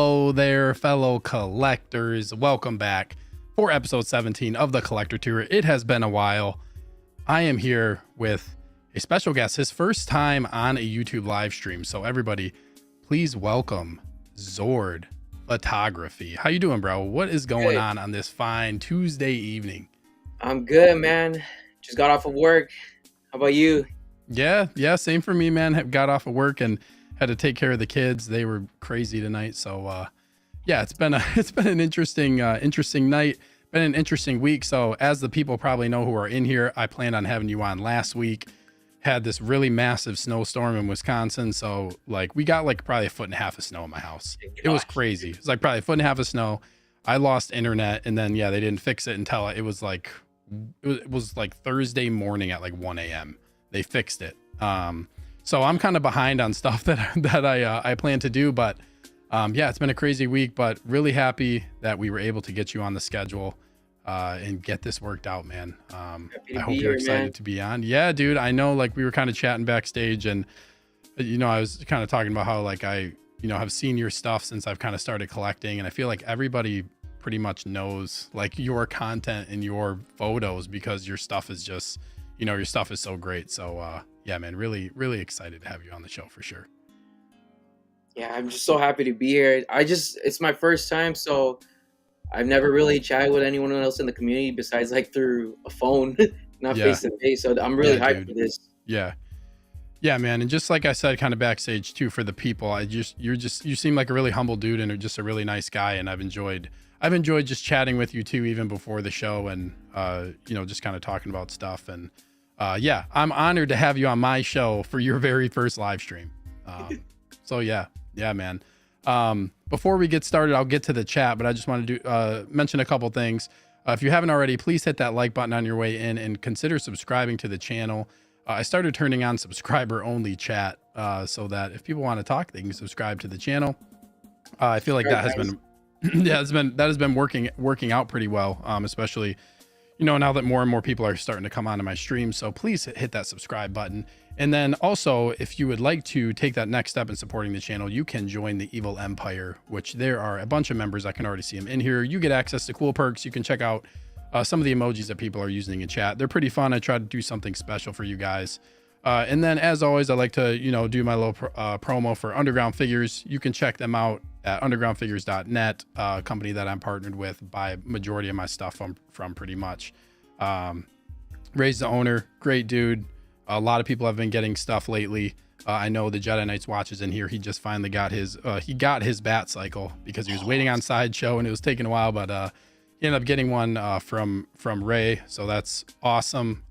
Hello there, fellow collectors. Welcome back for episode 17 of the Collector Tour. It has been a while. I am here with a special guest, his first time on a YouTube live stream. So everybody, please welcome Zord.Photography. How you doing, bro? What is going on this fine Tuesday evening? I'm good, man. Just got off of work. How about you? Yeah, same for me, man. Got off of work and had to take care of the kids. They were crazy tonight. So yeah, it's been an interesting night, been an interesting week. So as the people probably know who are in here, I planned on having you on last week. Had this really massive snowstorm in Wisconsin. So like we got like probably 1.5 feet of snow in my house. It was crazy. It's like probably 1.5 feet of snow. I lost internet, and then yeah, they didn't fix it until it was like Thursday morning at like 1 a.m. They fixed it. So I'm kind of behind on stuff that I plan to do, but yeah, it's been a crazy week, but really happy that we were able to get you on the schedule and get this worked out, man. I hope you're excited to be on. Yeah, dude, I know, like we were kind of chatting backstage, and I was kind of talking about how like I have seen your stuff since I've kind of started collecting, and I feel like everybody pretty much knows like your content and your photos because your stuff is just, your stuff is so great. So yeah, man, really excited to have you on the show for sure. Yeah, I'm just so happy to be here. It's my first time, so I've never really chatted with anyone else in the community besides like through a phone, not face to face. So I'm really hyped for this. Yeah, man. And just like I said, kind of backstage too, for the people, you seem like a really humble dude and just a really nice guy. And I've enjoyed just chatting with you too, even before the show, and just kind of talking about stuff. And yeah, I'm honored to have you on my show for your very first live stream. So yeah, man. Before we get started, I'll get to the chat, but I just want to mention a couple things. If you haven't already, please hit that like button on your way in and consider subscribing to the channel. I started turning on subscriber only chat so that if people want to talk, they can subscribe to the channel. I feel like that has been that has been working out pretty well, especially now that more and more people are starting to come onto my stream. So please hit that subscribe button. And then also, if you would like to take that next step in supporting the channel, you can join the Evil Empire, which there are a bunch of members. I can already see them in here. You get access to cool perks. You can check out some of the emojis that people are using in chat. They're pretty fun. I try to do something special for you guys. And then as always, I like to, do my little promo for Underground Figures. You can check them out at undergroundfigures.net, a company that I'm partnered with, buy majority of my stuff from pretty much. Ray's the owner, great dude. A lot of people have been getting stuff lately. I know the Jedi Knights watch is in here. He just finally got his bat cycle because he was waiting on Sideshow and it was taking a while, but he ended up getting one from Ray. So that's awesome.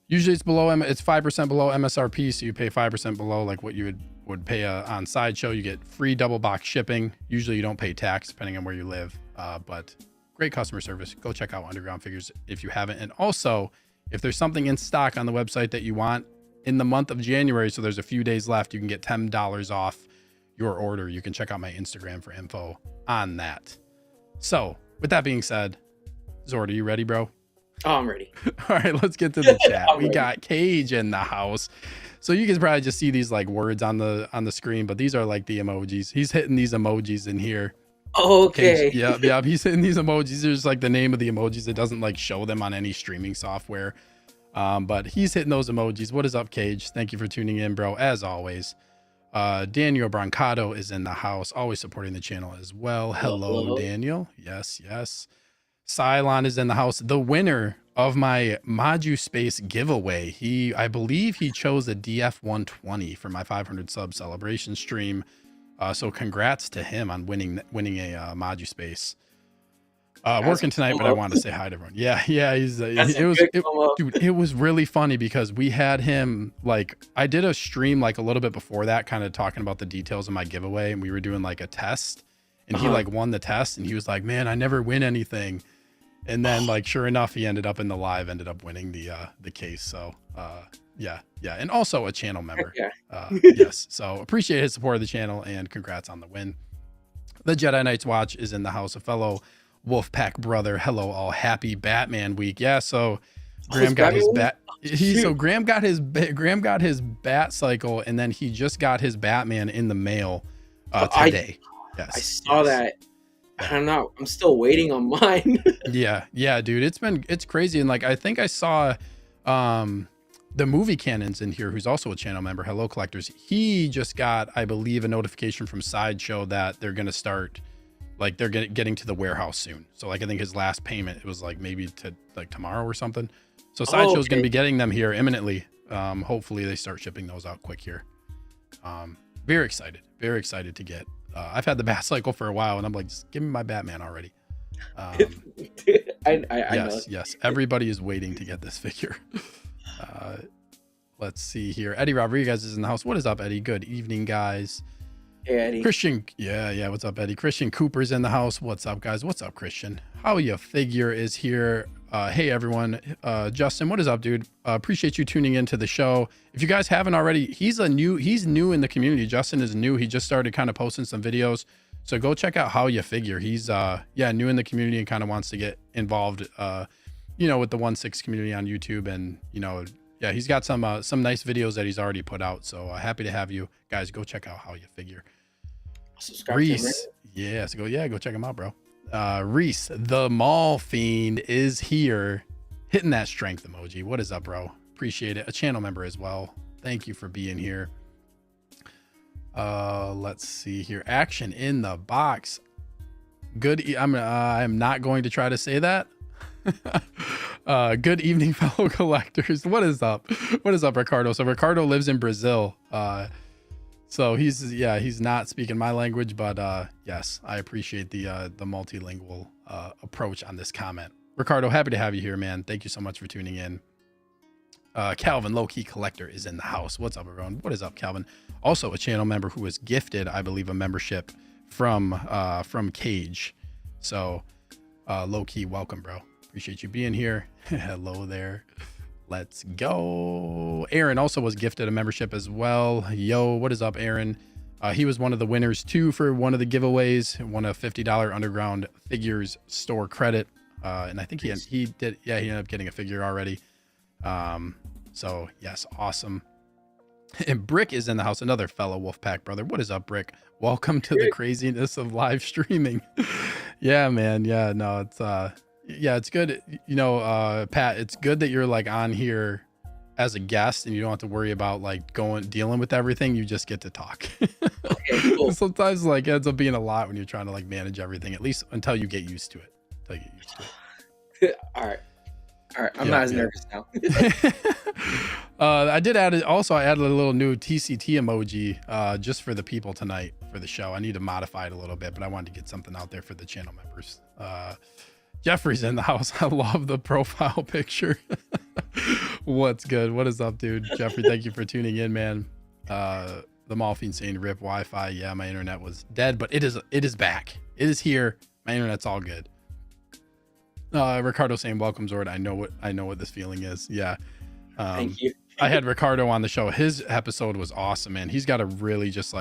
Usually it's 5% below MSRP. So you pay 5% below like what you would pay on Sideshow. You get free double box shipping. Usually you don't pay tax depending on where you live, but great customer service. Go check out Underground Figures if you haven't. And also, if there's something in stock on the website that you want in the month of January, so there's a few days left, you can get $10 off your order. You can check out my Instagram for info on that. So with that being said, Zord, are you ready, bro? Oh, I'm ready. All right, let's get to the chat. We got Cage in the house. So you can probably just see these like words on the screen, but these are like the emojis. He's hitting these emojis in here. Okay. Yeah. He's hitting these emojis. There's like the name of the emojis. It doesn't like show them on any streaming software. But he's hitting those emojis. What is up, Cage? Thank you for tuning in, bro. As always. Daniel Brancato is in the house, always supporting the channel as well. Hello. Daniel. Yes. Cylon is in the house. The winner of my Maju Space giveaway. I believe he chose a DF120 for my 500 sub celebration stream. So congrats to him on winning a Maju Space. Working tonight, but I want to say hi to everyone. Yeah. Dude, it was really funny because we had him, like, I did a stream like a little bit before that, kind of talking about the details of my giveaway, and we were doing like a test, and he like won the test, and he was like, man, I never win anything. And then like, sure enough, he ended up in the live, ended up winning the case. So yeah. And also a channel member. Yes. So appreciate his support of the channel and congrats on the win. The Jedi Knights watch is in the house. A fellow Wolfpack brother. Hello all. Happy Batman week. Yeah. So Graham got his bat. Graham got his bat cycle, and then he just got his Batman in the mail today. I Yes. saw Yes. that. Yeah. I'm not. I'm still waiting on mine. Yeah, dude. It's crazy. And like I think I saw um the movie Cannon's in here, who's also a channel member, Hello Collectors. He just got, I believe, a notification from Sideshow that they're gonna start, like they're getting to the warehouse soon. So like I think his last payment, it was like maybe to like tomorrow or something. So Oh, Sideshow's gonna okay. be getting them here imminently. Hopefully they start shipping those out quick here. Very excited. Very excited to get. I've had the Bat Cycle for a while, and I'm like, just give me my Batman already. I know. Yes. Everybody is waiting to get this figure. Uh, let's see here. Eddie Rodriguez is in the house. What is up, Eddie? Good evening, guys. Hey, Eddie. Christian, yeah. What's up, Eddie? Christian Cooper's in the house. What's up, guys? What's up, Christian? How you figure is here. Hey, everyone. Justin, what is up, dude? Appreciate you tuning into the show. If you guys haven't already, he's new in the community. Justin is new. He just started kind of posting some videos. So go check out How You Figure. He's new in the community and kind of wants to get involved with the 1/6 community on YouTube. And he's got some nice videos that he's already put out. So happy to have you guys. Go check out How You Figure. Subscribe Reese, go check him out, bro. Reese, the mall fiend, is here, hitting that strength emoji. What is up, bro? Appreciate it. A channel member as well. Thank you for being here. Let's see here. Action in the box. Good. I'm not going to try to say that. Good evening, fellow collectors. What is up? What is up, Ricardo? So Ricardo lives in Brazil. So he's not speaking my language, but yes, I appreciate the multilingual approach on this comment. Ricardo, happy to have you here, man. Thank you so much for tuning in. Calvin, low-key collector, is in the house. What's up, everyone? What is up, Calvin? Also a channel member who was gifted, I believe, a membership from Cage. So low-key, welcome, bro. Appreciate you being here. Hello there. Let's go. Aaron also was gifted a membership as well. Yo, what is up, Aaron? He was one of the winners too for one of the giveaways. Won a $50 Underground Figures store credit. And I think he ended up getting a figure already. So yes, awesome. And Brick is in the house, another fellow Wolfpack brother. What is up, Brick? Welcome to the craziness of live streaming. Yeah, man. Yeah, no, it's good. Pat, it's good that you're like on here as a guest and you don't have to worry about like dealing with everything. You just get to talk. Okay, cool. Sometimes like it ends up being a lot when you're trying to like manage everything, at least until you get used to it. All right. I'm not as nervous now. I added a little new TCT emoji just for the people tonight for the show. I need to modify it a little bit, but I wanted to get something out there for the channel members. Jeffrey's in the house. I love the profile picture. What's good? What is up, dude? Jeffrey, thank you for tuning in, man. The Mall Fiend saying rip Wi-Fi. Yeah, my internet was dead, but it is back. It is here. My internet's all good. Ricardo saying welcome, Zord. I know what this feeling is. Yeah. Thank you. I had Ricardo on the show. His episode was awesome, man. He's got a really just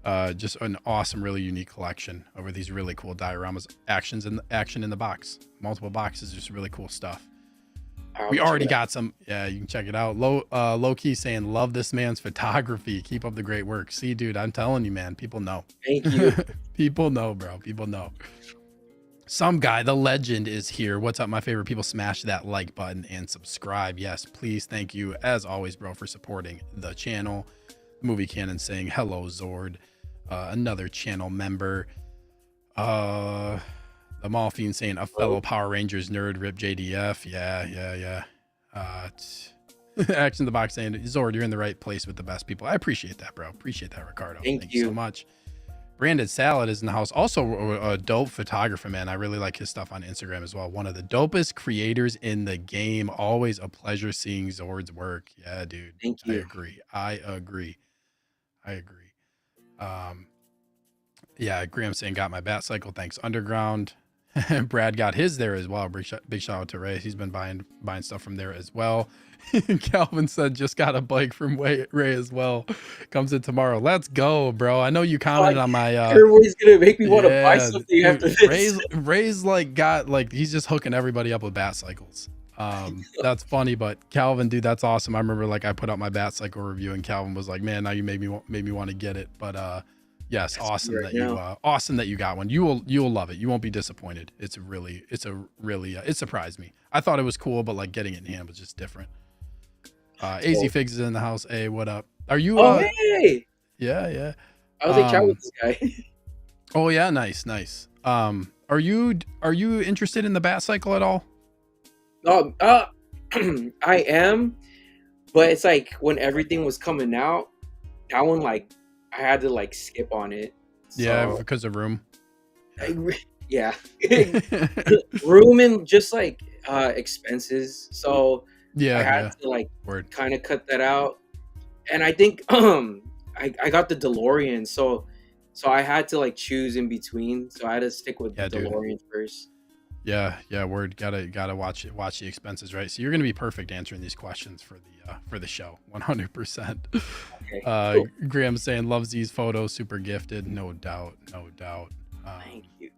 an awesome, really unique collection over these really cool dioramas, action in the box, multiple boxes, just really cool stuff. We already got some. Yeah, you can check it out. Low key saying, love this man's photography. Keep up the great work. See, dude, I'm telling you, man, people know. Thank you. People know, bro. People know. Some guy, the legend, is here. What's up, my favorite people? Smash that like button and subscribe. Yes, please. Thank you, as always, bro, for supporting the channel. Movie Cannon saying hello, Zord. Another channel member. The Mall Fiend saying a fellow Power Rangers nerd, rip JDF. Yeah. Action the Box saying, Zord, you're in the right place with the best people. I appreciate that, bro. Appreciate that, Ricardo. Thank you so much. Branded Salad is in the house. Also a dope photographer, man. I really like his stuff on Instagram as well. One of the dopest creators in the game. Always a pleasure seeing Zord's work. Yeah, dude. Thank you. I agree. Yeah, Graham saying got my Bat Cycle. Thanks, Underground. Brad got his there as well. Big shout out to Ray. He's been buying stuff from there as well. Calvin said just got a bike from Ray as well. Comes in tomorrow. Let's go, bro. I know you commented on my everybody's gonna make me want to buy something after this. Ray's he's just hooking everybody up with Bat Cycles. That's funny, but Calvin, dude, that's awesome. I remember I put out my Bat Cycle review and Calvin was like, man, now you made me want to get it. But Yes, That's me right now. awesome that you got one. You'll love it. You won't be disappointed. It surprised me. I thought it was cool, but like getting it in hand was just different. AZ So, Figs is in the house. Hey, what up? Are you oh hey, yeah, yeah. I was like chat with Um this guy. oh yeah, nice, nice. Are you interested in the bat cycle at all? um, I am, but it's like when everything was coming out, that one like I had to like skip on it. Yeah, So because of room. Yeah. yeah, room and just like expenses. So I Yeah, had yeah. to like Word. kind of cut that out. And I think I got the DeLorean, so I had to like choose in between. So I had to stick with the Yeah, dude. DeLorean first. Yeah, yeah, word. Gotta watch the expenses, right? So you're gonna be perfect answering these questions for the show, 100%. Okay, cool. Graham's saying loves these photos, super gifted, no doubt, no doubt. Thank you.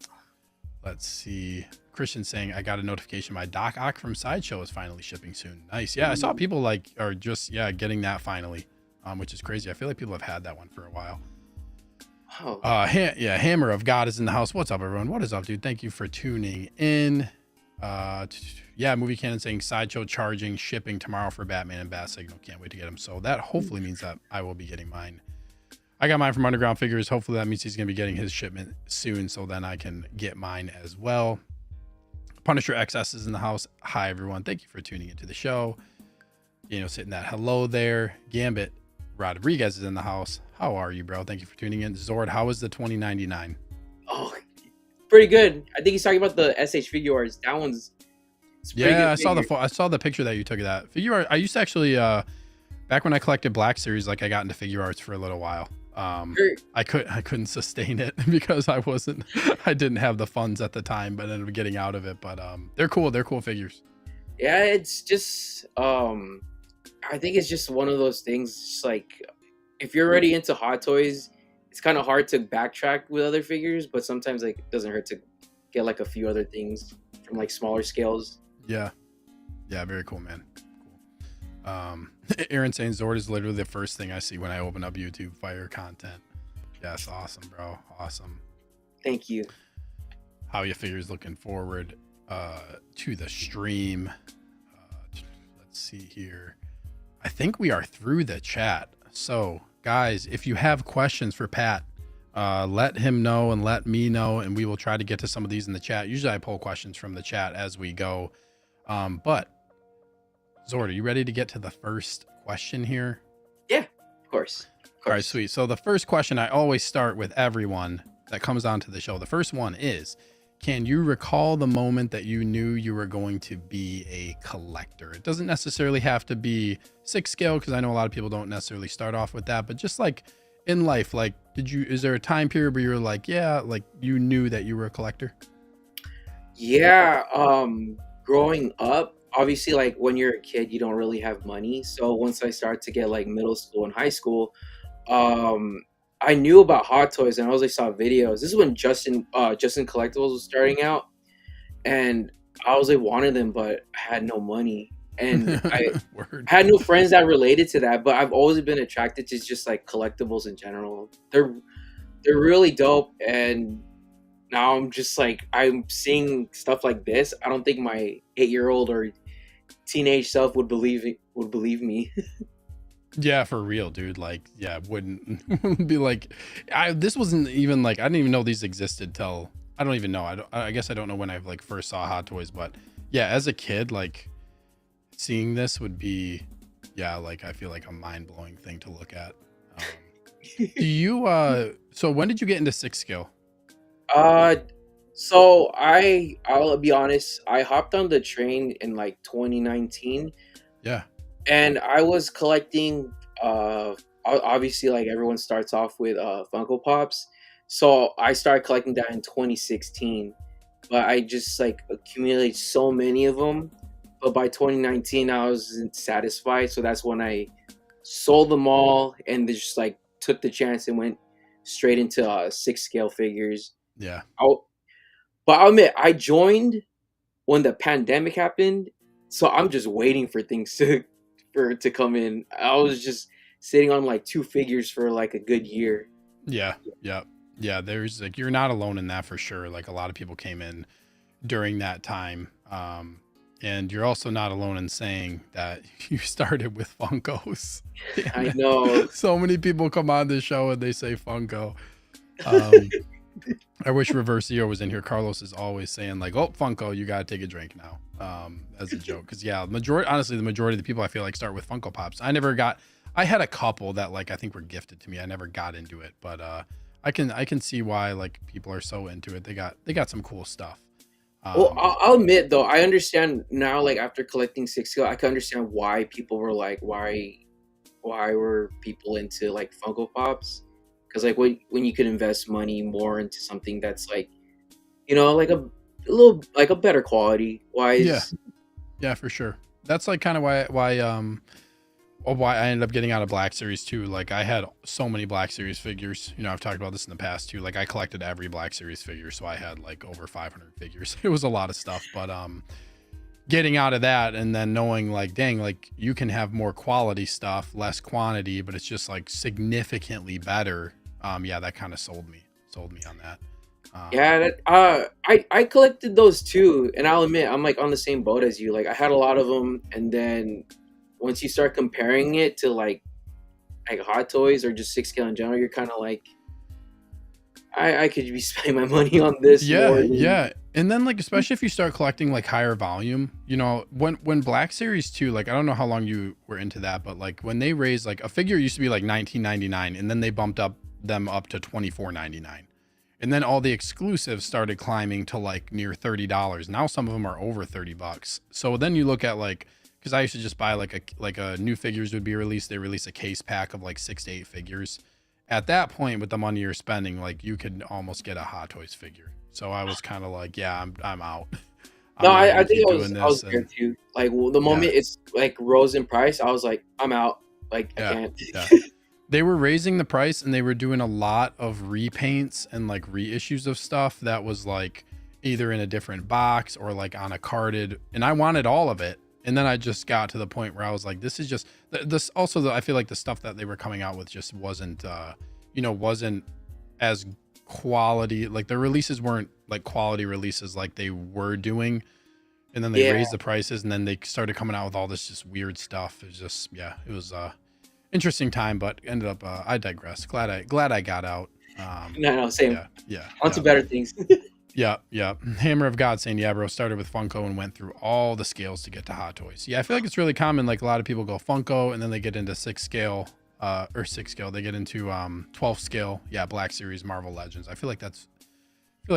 Let's see. Christian saying I got a notification my Doc Ock from Sideshow is finally shipping soon. Nice. Yeah, I saw people like are just getting that finally, which is crazy. I feel like people have had that one for a while. Oh, Hammer of God is in the house. What's up, everyone? What is up, dude? Thank you for tuning in. Movie Cannon saying Sideshow charging shipping tomorrow for Batman and Bat Signal. Can't wait to get them. So that hopefully means that I will be getting mine. I got mine from Underground Figures. Hopefully that means he's gonna be getting his shipment soon, so then I can get mine as well. Punisher XS is in the house. Hi, everyone. Thank you for tuning into the show. Sitting that hello there. Gambit Rodriguez is in the house. How are you, bro? Thank you for tuning in. Zord, how is the 2099? oh, pretty good. I think he's talking about the SH figure arts. That one's it's a pretty Yeah, good figure. I saw the picture that you took of that figure art. I used to actually back when I collected Black Series, like I got into figure arts for a little while. Sure. I couldn't sustain it because I didn't have the funds at the time, but ended up getting out of it. But they're cool. They're cool figures. Yeah, it's just I think it's just one of those things. Just like if you're already into Hot Toys, it's kind of hard to backtrack with other figures, but sometimes like it doesn't hurt to get like a few other things from like smaller scales. Yeah. Yeah, very cool, man. Cool. Aaron saying Zord is literally the first thing I see when I open up YouTube fire content. Yes, awesome, bro. Awesome. Thank you. How you figures looking forward to the stream. Let's see here. I think we are through the chat. So, guys, if you have questions for Pat, let him know and let me know, and we will try to get to some of these in the chat. Usually I pull questions from the chat as we go. But Zord, are you ready to get to the first question here? Yeah, of course. All right, sweet. So the first question I always start with everyone that comes onto the show. The first one is, can you recall the moment that you knew you were going to be a collector? It doesn't necessarily have to be 6 scale, because I know a lot of people don't necessarily start off with that, but just like in life, like is there a time period where you were like, yeah, like you knew that you were a collector? Yeah, growing up, obviously like when you're a kid, you don't really have money. So once I started to get like middle school and high school, um I knew about Hot Toys and I always saw videos. This is when Justin Collectibles was starting out, and I was like wanted them, but I had no money, and I Word. had no friends that related to that. But I've always been attracted to just like collectibles in general. They're really dope, and now I'm just like I'm seeing stuff like this. I don't think my 8-year-old or teenage self would believe me. Yeah, for real, dude. Like, yeah, wouldn't be like, this wasn't even like, I didn't even know these existed till, I don't even know. I guess I don't know when I like first saw Hot Toys, but yeah, as a kid, like seeing this would be, yeah, like I feel like a mind blowing thing to look at. Do you, so when did you get into 6 scale? uh so I'll be honest, I hopped on the train in like 2019, Yeah. and I was collecting obviously like everyone starts off with Funko Pops. So I started collecting that in 2016, but I just like accumulated so many of them. But by 2019 I wasn't satisfied, so that's when I sold them all and just like took the chance and went straight into 6 scale figures. Yeah. I'll, but I'll admit I joined when the pandemic happened, so I'm just waiting for things to come in. I was just sitting on like 2 figures for like a good year. Yeah, yeah, yeah. There's like you're not alone in that for sure. Like a lot of people came in during that time, and you're also not alone in saying that you started with Funkos. Damn I it! know. So many people come on this show and they say Funko. Um, I wish Reversio was in here. Carlos is always saying like, "Oh, Funko, you gotta take a drink now," as a joke. Because yeah, honestly, the majority of the people I feel like start with Funko Pops. I had a couple that like I think were gifted to me. I never got into it, but I can see why like people are so into it. They got some cool stuff. Well, Um, I'll admit though, I understand now. Like after collecting six scale, I can understand why people were like, why were people into like Funko Pops? Because like when you could invest money more into something that's like, like a little like a better quality yeah, wise. yeah, for sure. That's like kind of why I ended up getting out of Black Series too. Like I had so many Black Series figures. I've talked about this in the past too. Like I collected every Black Series figure, so I had like over 500 figures. It was a lot of stuff, but getting out of that and then knowing like, dang, like you can have more quality stuff, less quantity, but it's just like significantly better. Yeah, that kind of sold me on that. Yeah, I collected those too, and I'll admit I'm like on the same boat as you. Like I had a lot of them, and then once you start comparing it to like Hot Toys or just six scale in general, you're kind of like, I could be spending my money on this more. Yeah, yeah. And then like especially if you start collecting like higher volume, when Black Series 2, like I don't know how long you were into that, but like when they raised like a figure used to be like 19.99 and then they bumped them up to 24.99. And then all the exclusives started climbing to like near $30. Now some of them are over $30. So then you look at like cuz I used to just buy like a new figures would be released, they release a case pack of like 6 to 8 figures. At that point with the money you're spending, like you could almost get a Hot Toys figure. So I was kind of like, yeah, I'm out. No, I'm not going I to think keep I doing was I was this. there And too. Like the yeah, moment it's like rose in price, I was like, I'm out. Like I yeah, can't. yeah. They were raising the price and they were doing a lot of repaints and like reissues of stuff that was like either in a different box or like on a carded, and I wanted all of it. And then I just got to the point where I was like, this is just this also I feel like the stuff that they were coming out with just wasn't as quality, like the releases weren't like quality releases like they were doing. And then they Yeah. raised the prices and then they started coming out with all this just weird stuff. It was just, yeah, it was interesting time, but ended up I digress. Glad I got out. No, same. Yeah, yeah, On to yeah. better things. Yeah, yeah. Hammer of God saying, yeah, bro, started with Funko and went through all the scales to get to Hot Toys. Yeah, I feel like it's really common. Like a lot of people go Funko and then they get into 6 scale, or 6 scale. They get into 12 scale. Yeah, Black Series, Marvel Legends. I feel like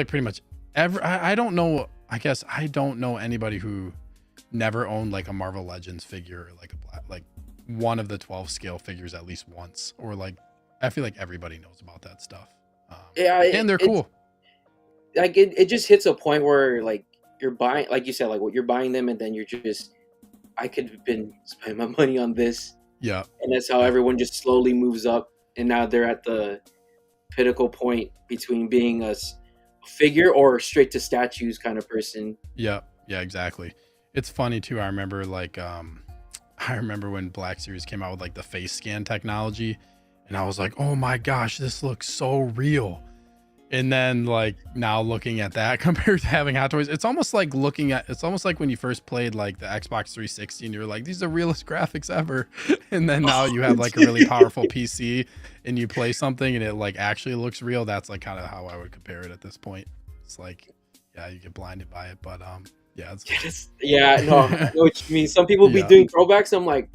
pretty much I don't know. I guess I don't know anybody who never owned like a Marvel Legends figure or like like one of the 12 scale figures at least once, or like I feel like everybody knows about that stuff. Um, Yeah, and they're it's cool. like it just hits a point where like you're buying, like you said, like what you're buying them, and then you're just, I could have been spending my money on this, Yeah. and that's how Yeah. everyone just slowly moves up, and now they're at the pinnacle point between being a figure or straight to statues kind of person. Yeah. Yeah, exactly. It's funny too. I remember like I remember when Black Series came out with like the face scan technology and I was like, "Oh my gosh, this looks so real." And then like now looking at that compared to having Hot Toys, it's almost like when you first played like the Xbox 360 and you're like, these are the realest graphics ever. And then now you have like a really powerful PC and you play something and it like actually looks real. That's like kind of how I would compare it at this point. It's like, yeah, you get blinded by it, but yeah, it's Yes. Yeah, no, I know what you mean. Some people be yeah. doing throwbacks. I'm like,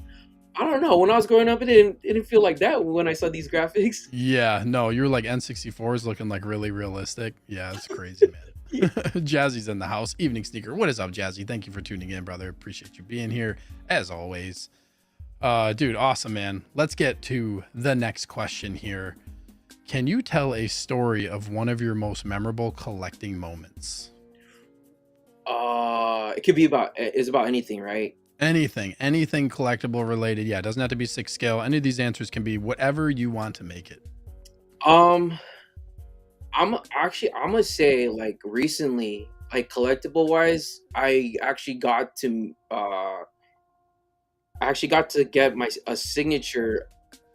I don't know. When I was growing up, it didn't feel like that when I saw these graphics. Yeah, no, you're like N64 is looking like really realistic. Yeah, it's crazy, Yeah. man. Jazzy's in the house. Evening Sneaker. What is up, Jazzy? Thank you for tuning in, brother. Appreciate you being here as always. Dude, awesome, man. Let's get to the next question here. Can you tell a story of one of your most memorable collecting moments? It could be about, it's about anything, right? Anything collectible related. Yeah, it doesn't have to be 6 scale. Any of these answers can be whatever you want to make it. Um, I'm gonna say like recently, like collectible wise, I actually got to get my a signature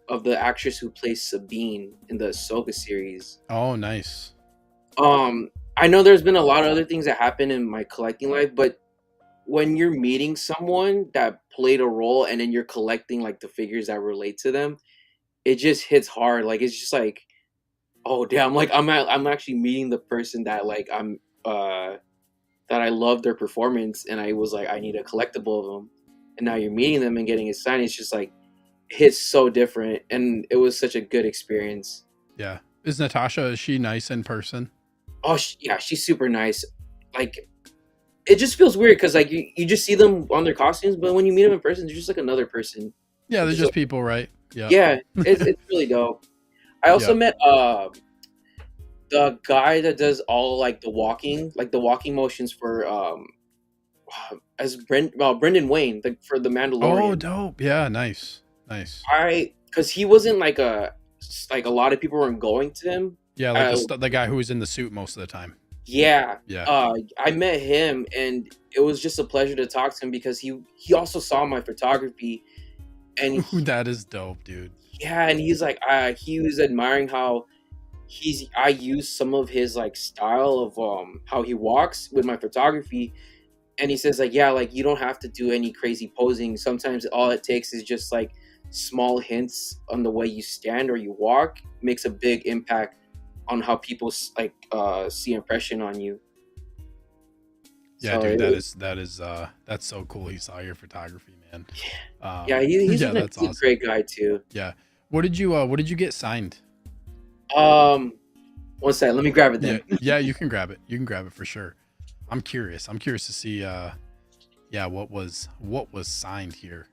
of the actress who plays Sabine in the Ahsoka series. Oh, nice. I know there's been a lot of other things that happen in my collecting life, but when you're meeting someone that played a role and then you're collecting like the figures that relate to them, it just hits hard. Like it's just like, oh damn, like I'm actually meeting the person that like that I love their performance, and I was like, I need a collectible of them, and now you're meeting them and getting it signed. It's just like hits so different, and it was such a good experience. Yeah. Is Natasha, is she nice in person? Oh yeah, she's super nice. Like it just feels weird because like you just see them on their costumes, but when you meet them in person, they're just like another person. Yeah, they're Just just like, people, right? Yeah. yeah, it's really dope. I also Yeah. met the guy that does all like the walking motions for Brendan Wayne for the Oh, Mandalorian. dope. Yeah, nice. Nice. Because he wasn't like a lot of people weren't going to him. Yeah, like Uh, the guy who was in the suit most of the time. yeah, Yeah. I met him, and it was just a pleasure to talk to him because he also saw my photography, and Ooh, that is dope, dude. yeah, and he's like he was admiring how I use some of his like style of how he walks with my photography, and he says like, yeah, like you don't have to do any crazy posing. Sometimes all it takes is just like small hints on the way you stand or you walk makes a big impact on how people like see impression on you. Yeah, So dude, that is that's so cool. He saw your photography, man. yeah, Yeah, that's he's a awesome. great guy too. Yeah. What did you get signed? Um, one second, let me grab it Yeah, then. yeah, you can grab it. You can grab it for sure. I'm curious. I'm curious to see yeah, what was signed here.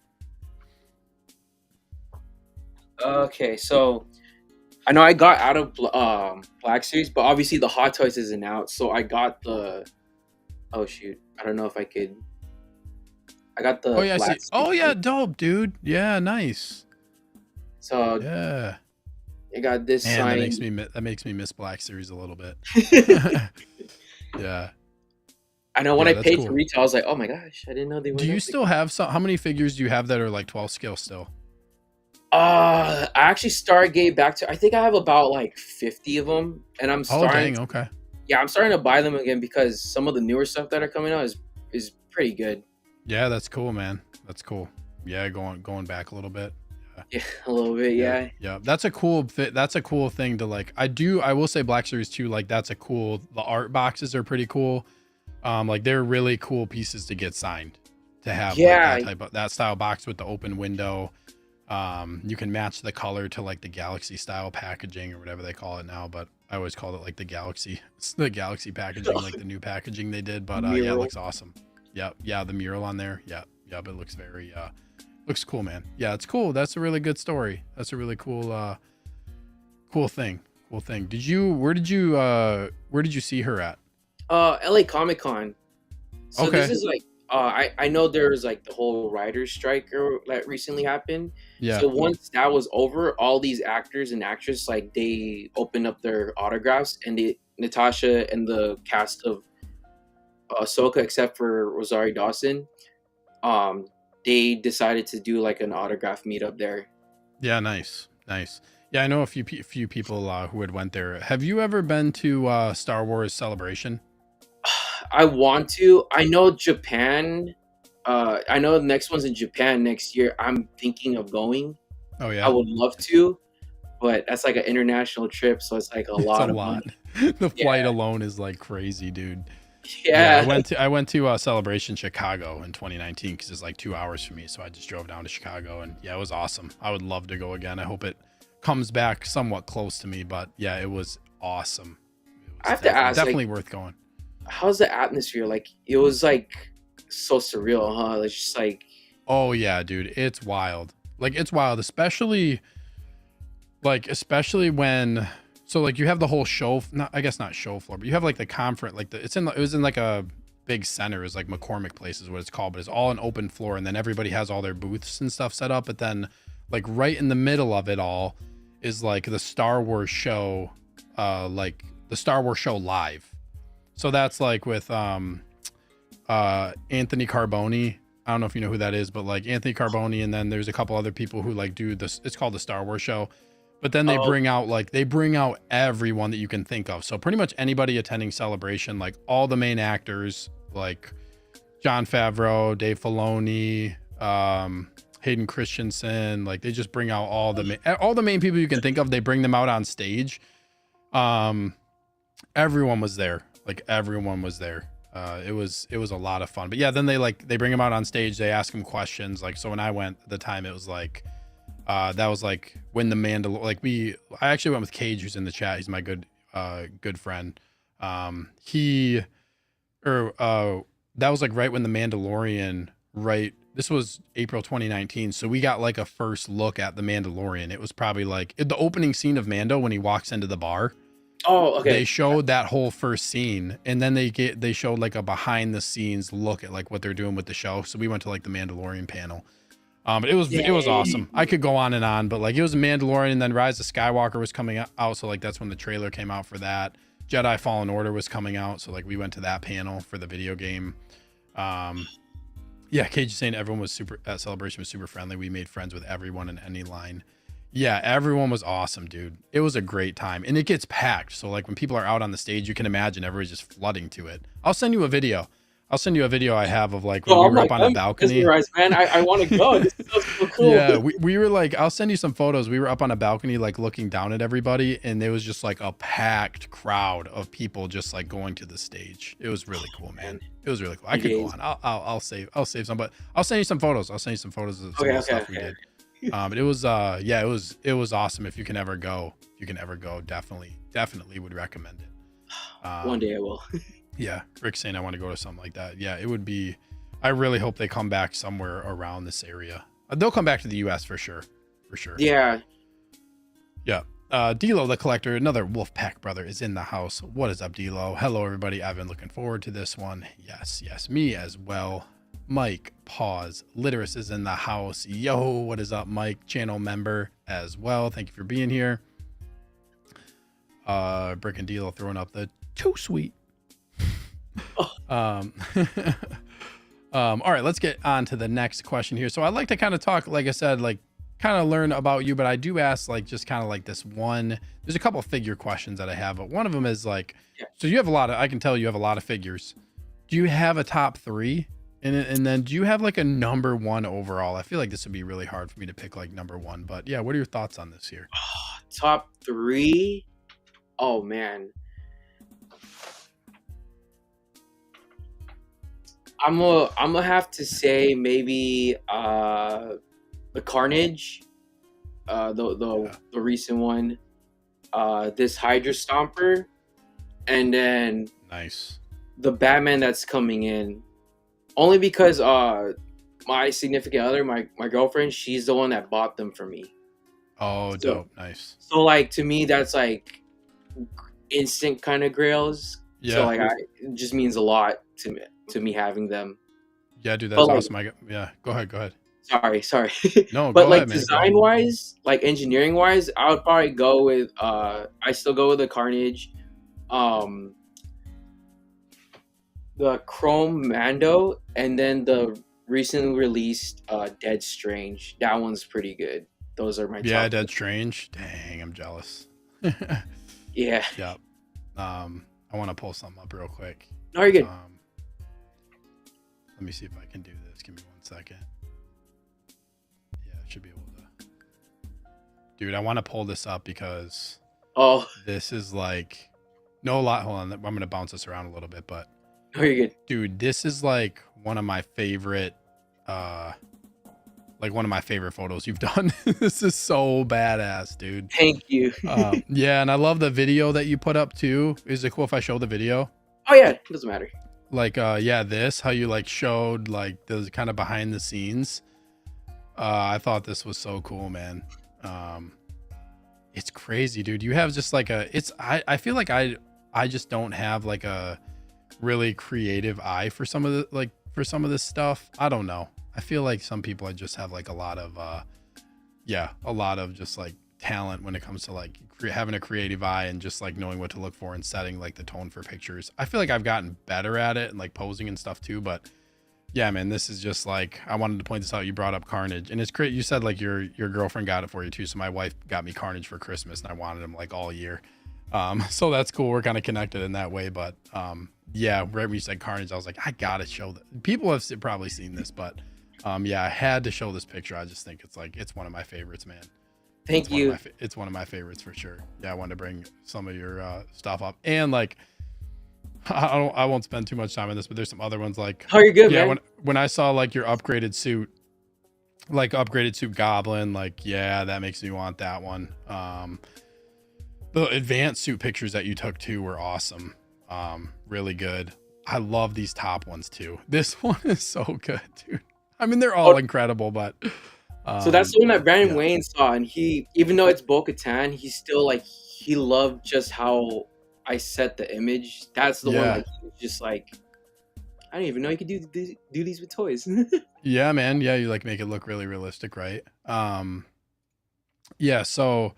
Okay, so I know I got out of Black Series, but obviously the Hot Toys isn't out, so I got the oh shoot, I don't know if I could. I got Oh the yeah, I Black see. Series Oh one. yeah, dope, dude. Yeah, nice. So Yeah. I got this Man, signed. that makes me miss Black Series a little bit. Yeah. I know when Yeah, I that's paid for cool. retail, I was like, oh my gosh, I didn't know they Do went you up still again. have some, how many figures do you have that are like 12 scale still? I actually started getting back to. I think I have about like 50 of them, and I'm Oh, starting. dang, okay. Yeah, I'm starting to buy them again because some of the newer stuff that are coming out is pretty good. Yeah, that's cool, man. That's cool. Yeah, going back a little bit. Yeah. Yeah, a little bit. Yeah. Yeah, Yeah. That's a cool thing to like. I will say Black Series 2, like that's a cool, the art boxes are pretty cool. Like they're really cool pieces to get signed, to have like yeah, that type of that style box with the open window. You can match the color to like the Galaxy style packaging or whatever they call it now, but I always called it like the Galaxy. It's the Galaxy packaging, like the new packaging they did. But yeah, it mural. looks awesome. Yep, yeah, the mural on there. Yep, yep, it looks very looks cool, man. Yeah, it's cool. That's a really good story. That's a really cool cool thing. Cool thing. Where did you see her at? LA Comic Con. So this Okay. is like I know there was like the whole writer's strike that recently happened. Yeah. So once that was over, all these actors and actresses like they opened up their autographs, and the Natasha and the cast of Ahsoka, except for Rosario Dawson, um, they decided to do like an autograph meetup there. Yeah, nice. Nice. Yeah, I know few people who had went there. Have you ever been to Star Wars Celebration? I want to. I know Japan. I know the next one's in Japan next year. I'm thinking of going. Oh I yeah. would love to, but that's like an international trip, so it's like a It's a lot of lot. money. The Yeah, flight alone is like crazy, dude. Yeah, yeah. I went to Celebration Chicago in 2019 because it's like 2 hours from me, so I just drove down to Chicago, and yeah, it was awesome. I would love to go again. I hope it comes back somewhat close to me, but yeah, it was awesome. It I was have to ask, like, definitely worth going. how's the atmosphere? Like, it was like so surreal, huh? It's just like, Oh yeah, dude, it's wild. Like it's wild, especially when, so like you have the whole show, not, I guess not show floor, but you have like the conference, like it was in like a big center. It was like McCormick Place is what it's called, but it's all an open floor, and then everybody has all their booths and stuff set up. But then like right in the middle of it all is like the Star Wars show, like the Star Wars show live. So that's like with Anthony Carboni, I don't know if you know who that is, but like Anthony Carboni, and then there's a couple other people who like do this. It's called the Star Wars show, but then Oh, they bring out everyone that you can think of. So pretty much anybody attending Celebration, like all the main actors, like Jon Favreau, Dave Filoni, Hayden Christensen, like they just bring out all the main people you can think of. They bring them out on stage. Everyone was there. Like everyone was there. It was a lot of fun. But yeah, then they bring them out on stage. They ask them questions. Like so when I went at the time, it was like that was like when the I actually went with Cage, who's in the chat. He's my good friend. That was like right when the Mandalorian, right? This was April 2019. So we got like a first look at the Mandalorian. It was probably like the opening scene of Mando when he walks into the bar. oh, okay. They showed that whole first scene, and then they showed like a behind the scenes look at like what they're doing with the show. So we went to like the Mandalorian panel. But it was awesome. I could go on and on, but like it was a Mandalorian, and then Rise of Skywalker was coming out. So like that's when the trailer came out for that. Jedi Fallen Order was coming out. So like we went to that panel for the video game. Yeah, Cage is saying everyone was Celebration was super friendly. We made friends with everyone in any line. Yeah, everyone was awesome, dude. It was a great time, and it gets packed. So like when people are out on the stage, you can imagine everybody's just flooding to it. I'll send you a video I have of like when we were up on a balcony. Man, I want to go. This is so cool. Yeah, we were like, I'll send you some photos. We were up on a balcony, like looking down at everybody, and there was just like a packed crowd of people just like going to the stage. It was really cool, man. It was really cool. I could go on. I'll save some, but I'll send you some photos. I'll send you some photos of some of the stuff we did. But it was it was awesome. If you can ever go, definitely would recommend it. One day I will. Yeah, Rick's saying I want to go to something like that. Yeah, it would be. I really hope they come back somewhere around this area. They'll come back to the U.S. for sure. Yeah. D'Lo the Collector, another Wolfpack brother, is in the house. What is up, D'Lo? Hello, everybody. I've been looking forward to this one. Yes, me as well. Mike, pause. Literus is in the house. Yo, what is up, Mike? Channel member as well. Thank you for being here. Brick and D'Lo throwing up the too sweet. All right, let's get on to the next question here. So I'd like to kind of talk, like I said, like kind of learn about you, but I do ask like just kind of like this one. There's a couple of figure questions that I have, but one of them is like, so you have I can tell you have a lot of figures. Do you have a top 3? And then do you have like a number 1 overall? I feel like this would be really hard for me to pick like number 1, but yeah, what are your thoughts on this here? Top 3? Oh man. I'm gonna have to say maybe the Carnage, the recent one, this Hydra Stomper, and then nice the Batman that's coming in. Only because my significant other, my girlfriend, she's the one that bought them for me. Oh, dope, nice. So like to me, that's like instant kind of grails. Yeah. So like it just means a lot to me having them. Yeah, dude, that's awesome. Yeah, go ahead. Sorry. No, but go like ahead, man. Design wise, like engineering wise, I would probably go with I still go with the Carnage, the Chrome Mando, and then the recently released Dead Strange. That one's pretty good. Those are my top Dead Strange. Dang, I'm jealous. Yeah. Yep. I want to pull something up real quick. No, you're good. Let me see if I can do this. Give me 1 second. Yeah, I should be able to. Dude, I want to pull this up because this is like hold on. I'm going to bounce this around a little bit, but no, you're good. Dude, this is like one of my favorite photos you've done. This is so badass, dude. Thank you. Yeah, and I love the video that you put up too. Is it cool if I show the video? Oh yeah, it doesn't matter. Like how you like showed like the kind of behind the scenes. I thought this was so cool, man. It's crazy, dude. You have just like I feel like I just don't have like a really creative eye for some of this stuff. I don't know. I feel like some people just have like a lot of just like talent when it comes to like having a creative eye and just like knowing what to look for and setting like the tone for pictures. I feel like I've gotten better at it and like posing and stuff too, but Yeah, man, this is just like, I wanted to point this out. You brought up Carnage, and it's great. You said like your girlfriend got it for you too. So my wife got me Carnage for Christmas, and I wanted him like all year. So that's cool. We're kind of connected in that way. But yeah, right when you said Carnage, I was like, I gotta show that. People have probably seen this, but yeah, I had to show this picture. I just think it's like, it's one of my favorites, man. Thank you. It's one of my favorites for sure. Yeah, I wanted to bring some of your stuff up, and like, I won't spend too much time on this, but there's some other ones like, Oh, you're good, yeah, man. when I saw like your upgraded suit, like upgraded suit Goblin, like, yeah, that makes me want that one. The advanced suit pictures that you took too were awesome. Really good. I love these top ones too. This one is so good, dude. I mean, they're all Oh, incredible, but so that's the one that Brandon yeah, Wayne saw, and he, even though it's Bo-Katan, he still like he loved just how I set the image. That's the one yeah, like he was just like, I didn't even know you could do these with toys. yeah, man. Yeah, you like make it look really realistic, right? Yeah, so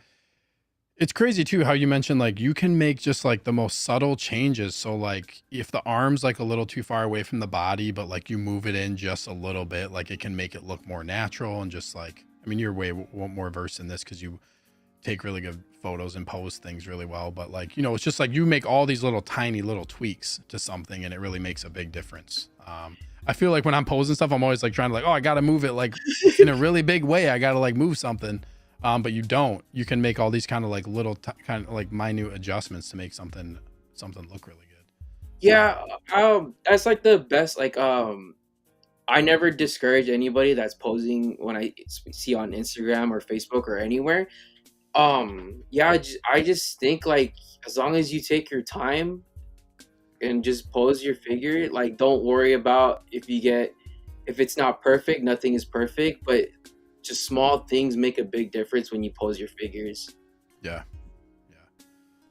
it's crazy too how you mentioned like you can make just like the most subtle changes. So like if the arm's like a little too far away from the body, but like you move it in just a little bit, like it can make it look more natural and just like, I mean, you're way more versed in this because you take really good photos and pose things really well. But like, you know, it's just like you make all these little tiny little tweaks to something and it really makes a big difference. I feel like when I'm posing stuff, I'm always like trying to like, oh, I got to move it like in a really big way. I got to like move something. But you don't. You can make all these kind of like little kind of like minute adjustments to make something look really good. Yeah, that's like the best. Like, I never discourage anybody that's posing when I see on Instagram or Facebook or anywhere. Yeah, I just think like as long as you take your time and just pose your figure, like don't worry about if it's not perfect. Nothing is perfect, but just small things make a big difference when you pose your figures. Yeah, yeah.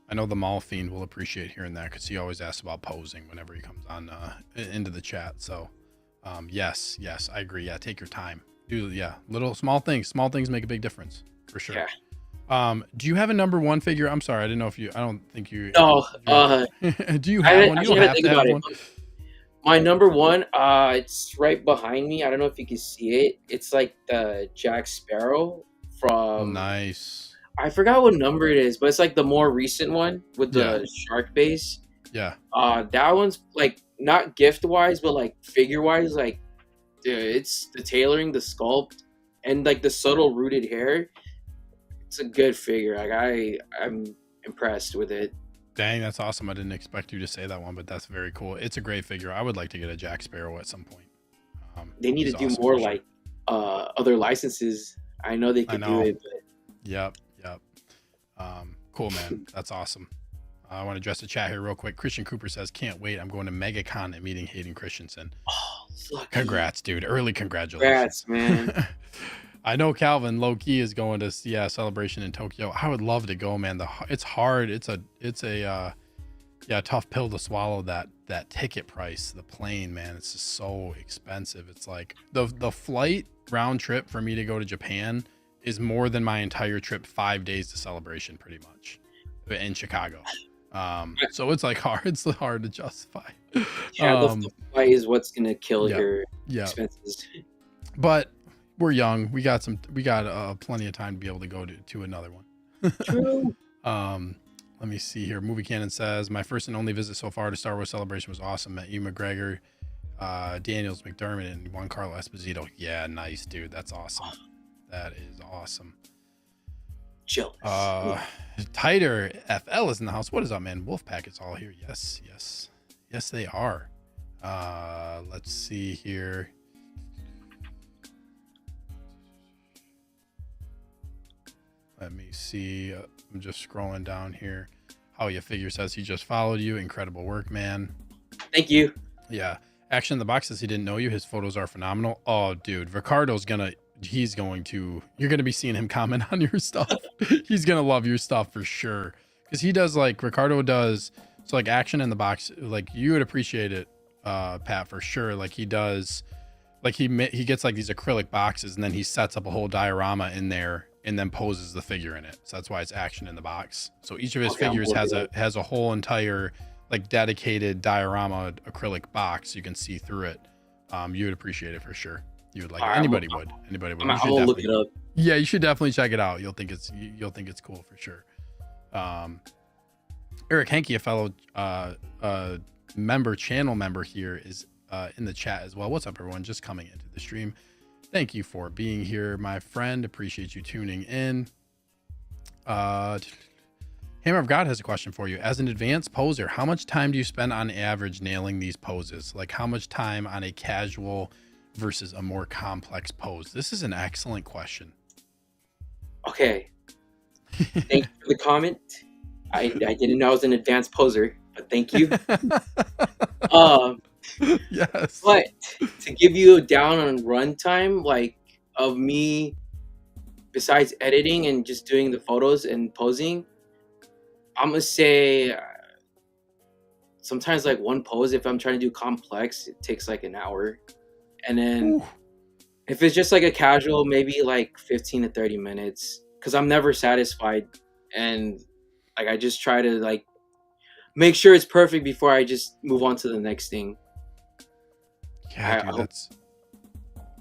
I know the mall fiend will appreciate hearing that because he always asks about posing whenever he comes on into the chat. So, yes, I agree. Yeah, take your time. Do yeah, little small things make a big difference for sure. Yeah. Do you have a number one figure? I'm sorry, I didn't know if you. I don't think you. No, Do you have one? I You should don't have have think to have about it. one. My number one, it's right behind me. I don't know if you can see it. It's like the Jack Sparrow from, Nice. I forgot what number it is, but it's like the more recent one with Yeah. the shark base. Yeah. That one's like not gift wise, but like figure wise, like dude, it's the tailoring, the sculpt, and like the subtle rooted hair. It's a good figure. Like I'm impressed with it. Dang, that's awesome. I didn't expect you to say that one, but that's very cool. It's a great figure. I would like to get a Jack Sparrow at some point. They need to He's do awesome more for sure. like other licenses. I know they I could do know. it, but Yep. Cool, man. That's awesome. I want to address the chat here real quick. Christian Cooper says, "Can't wait. I'm going to MegaCon and meeting Hayden Christensen." oh, lucky. Congrats, dude. Early congratulations. Congrats, man. I know Calvin low key is going to celebration in Tokyo. I would love to go, man. It's hard. It's a tough pill to swallow, that ticket price, the plane, man. It's just so expensive. It's like the flight round trip for me to go to Japan is more than my entire trip 5 days to celebration pretty much in Chicago. So it's like hard. It's hard to justify. Yeah, the flight is what's gonna kill Yeah. your Yeah. expenses. But we're young. We got plenty of time to be able to go to another one. True. Let me see here. Movie Cannon says, my first and only visit so far to Star Wars Celebration was awesome. Met Ewan McGregor, Daniels, McDermott, and Juan Carlo Esposito. Yeah, nice, dude. That's awesome. That is awesome. Jealous. Tighter FL is in the house. What is up, man? Wolfpack is all here. Yes, they are. Let's see here. Let me see. I'm just scrolling down here. How you figure says he just followed you. Incredible work, man. Thank you. Yeah. Action in the Box says he didn't know you. His photos are phenomenal. Oh, dude. Ricardo's you're going to be seeing him comment on your stuff. He's going to love your stuff for sure. Because he does Ricardo does. So like Action in the Box, like you would appreciate it, Pat, for sure. Like he does, like he gets like these acrylic boxes and then he sets up a whole diorama in there and then poses the figure in it. So that's why it's Action in the Box. So each of his figures has a whole entire like dedicated diorama acrylic box. You can see through it. You would appreciate it for sure. You would like All it. right, Anybody would. I'm You should gonna look definitely. it up. Yeah, you should definitely check it out. You'll think it's cool for sure. Um, Eric Henke, a fellow channel member here, is in the chat as well. What's up, everyone? Just coming into the stream. Thank you for being here, my friend. Appreciate you tuning in. Hammer of God has a question for you. As an advanced poser, how much time do you spend on average nailing these poses? Like how much time on a casual versus a more complex pose? This is an excellent question. Okay. Thank you for the comment. I didn't know I was an advanced poser, but thank you. Yes. But to give you a down on runtime, like of me, besides editing and just doing the photos and posing, I'm gonna say sometimes like one pose, if I'm trying to do complex, it takes like an hour. And then if it's just like a casual, maybe like 15 to 30 minutes, because I'm never satisfied. And like I just try to like make sure it's perfect before I just move on to the next thing. Yeah, dude, that's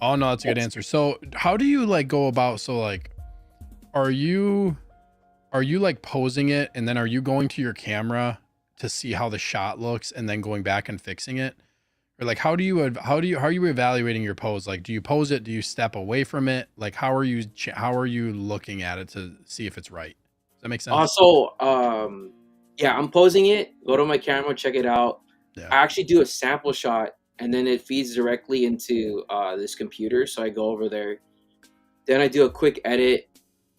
a good answer. So how do you like go about, so like are you like posing it and then are you going to your camera to see how the shot looks and then going back and fixing it? Or like how are you evaluating your pose? Like do you pose it? Do you step away from it? Like how are you looking at it to see if it's right? Does that make sense? Also, yeah, I'm posing it, go to my camera, check it out. Yeah. I actually do a sample shot and then it feeds directly into this computer. So I go over there, then I do a quick edit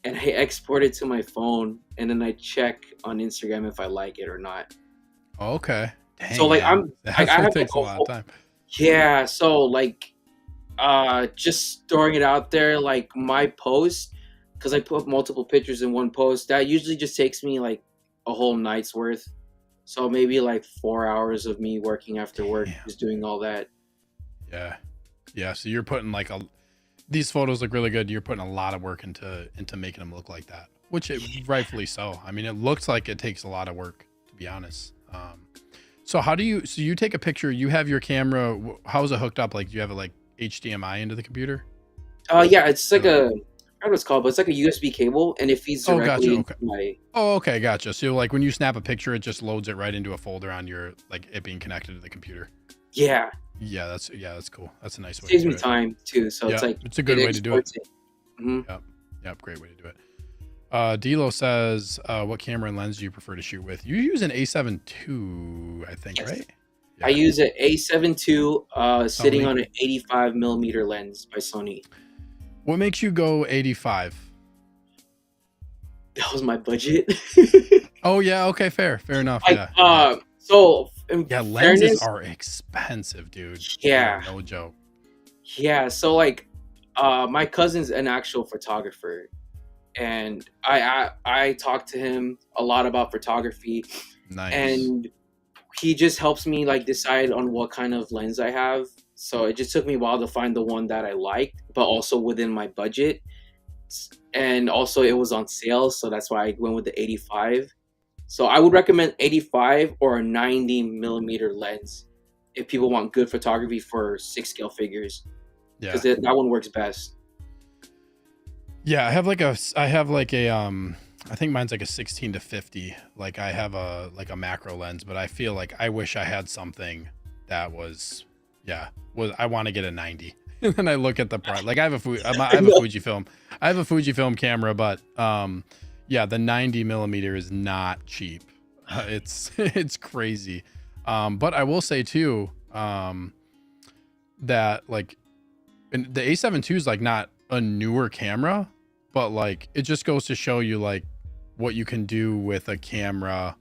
and I export it to my phone and then I check on Instagram if I like it or not. Okay. Dang, so like man. I have takes a lot of time. Yeah, so like just throwing it out there, like my post, because I put multiple pictures in one post, that usually just takes me like a whole night's worth. So maybe like 4 hours of me working after work, just doing all that. Yeah, so you're putting like these photos look really good. You're putting a lot of work into making them look like that, which rightfully so. I mean, it looks like it takes a lot of work, to be honest. So you take a picture, you have your camera, how is it hooked up? Like, do you have it like HDMI into the computer? Yeah, it's like I don't know what it's called, but it's like a USB cable and it feeds directly into my... Oh, okay, gotcha. So like when you snap a picture, it just loads it right into a folder on your, like it being connected to the computer. Yeah. Yeah, that's cool. That's a nice way. Saves me time too, so it's like it's a good way to do it. Mm-hmm. Yep, great way to do it. Dilo says, what camera and lens do you prefer to shoot with? You use an A7 II, I think, right? Yeah. I use an A7 II sitting on an 85 millimeter lens by Sony. What makes you go 85? That was my budget. Oh yeah, okay, fair enough. So lenses are expensive, dude. Yeah, no joke. Yeah, so like my cousin's an actual photographer and I talk to him a lot about photography. Nice. And he just helps me like decide on what kind of lens I have. So it just took me a while to find the one that I liked, but also within my budget. And also it was on sale, so that's why I went with the 85. So I would recommend 85 or a 90 millimeter lens if people want good photography for 6-scale figures. Yeah, because that one works best. Yeah, I have like a I think mine's like a 16 to 50. Like I have a macro lens, but I feel like I wish I had something that was I want to get a 90. And then I look at the price. Like I have a Fujifilm. I have a Fujifilm camera, but the 90 millimeter is not cheap. It's crazy. But I will say too, that like the A7 II is like not a newer camera, but like it just goes to show you like what you can do with a camera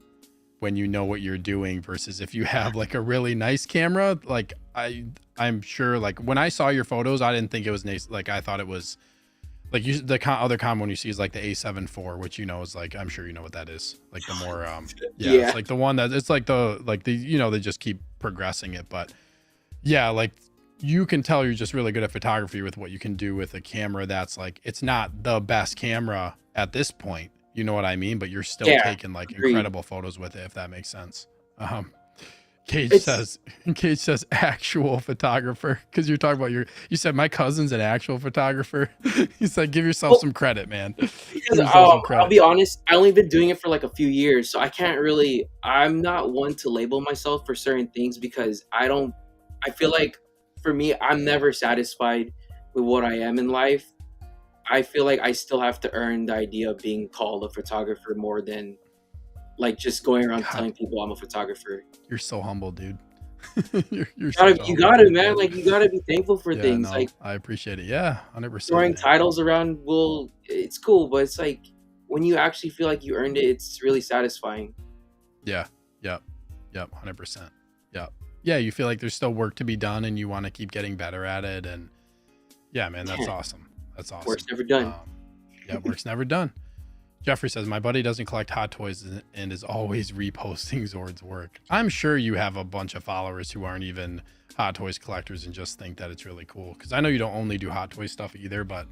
when you know what you're doing versus if you have like a really nice camera. Like I'm sure like when I saw your photos, I didn't think it was nice. Like I thought it was like other common one you see is like the A7 IV, which is like, I'm sure you know what that is. Like the more it's like the one that it's like the they just keep progressing it. But yeah, like you can tell you're just really good at photography with what you can do with a camera that's like, it's not the best camera at this point, you know what I mean? But you're still taking like incredible photos with it, if that makes sense. Cage It's says, Cage says actual photographer, because you're talking about you said my cousin's an actual photographer. He said, give yourself well, some credit, man. Give because yourself some I'll credit. be honest, I only been doing it for like a few years, so I can't really. I'm not one to label myself for certain things because I don't. I feel like for me, I'm never satisfied with what I am in life. I feel like I still have to earn the idea of being called a photographer more than like just going around God, telling people I'm a photographer. you're so humble, dude. You're Gotta, such a you humble gotta, dude, man. man. Like you gotta be thankful for Yeah, things. no, Like I appreciate it. Yeah, 100%, throwing man. titles around, well, it's cool, but it's like when you actually feel like you earned it, it's really satisfying. Yeah, yep, yep, 100%. Yep. Yeah, you feel like there's still work to be done and you want to keep getting better at it. And yeah, man, that's Yeah, awesome. That's work's awesome. never done. Um, yeah, work's never done. Jeffrey says, my buddy doesn't collect hot toys and is always reposting Zord's work. I'm sure you have a bunch of followers who aren't even hot toys collectors and just think that it's really cool. Cause I know you don't only do hot toy stuff either, but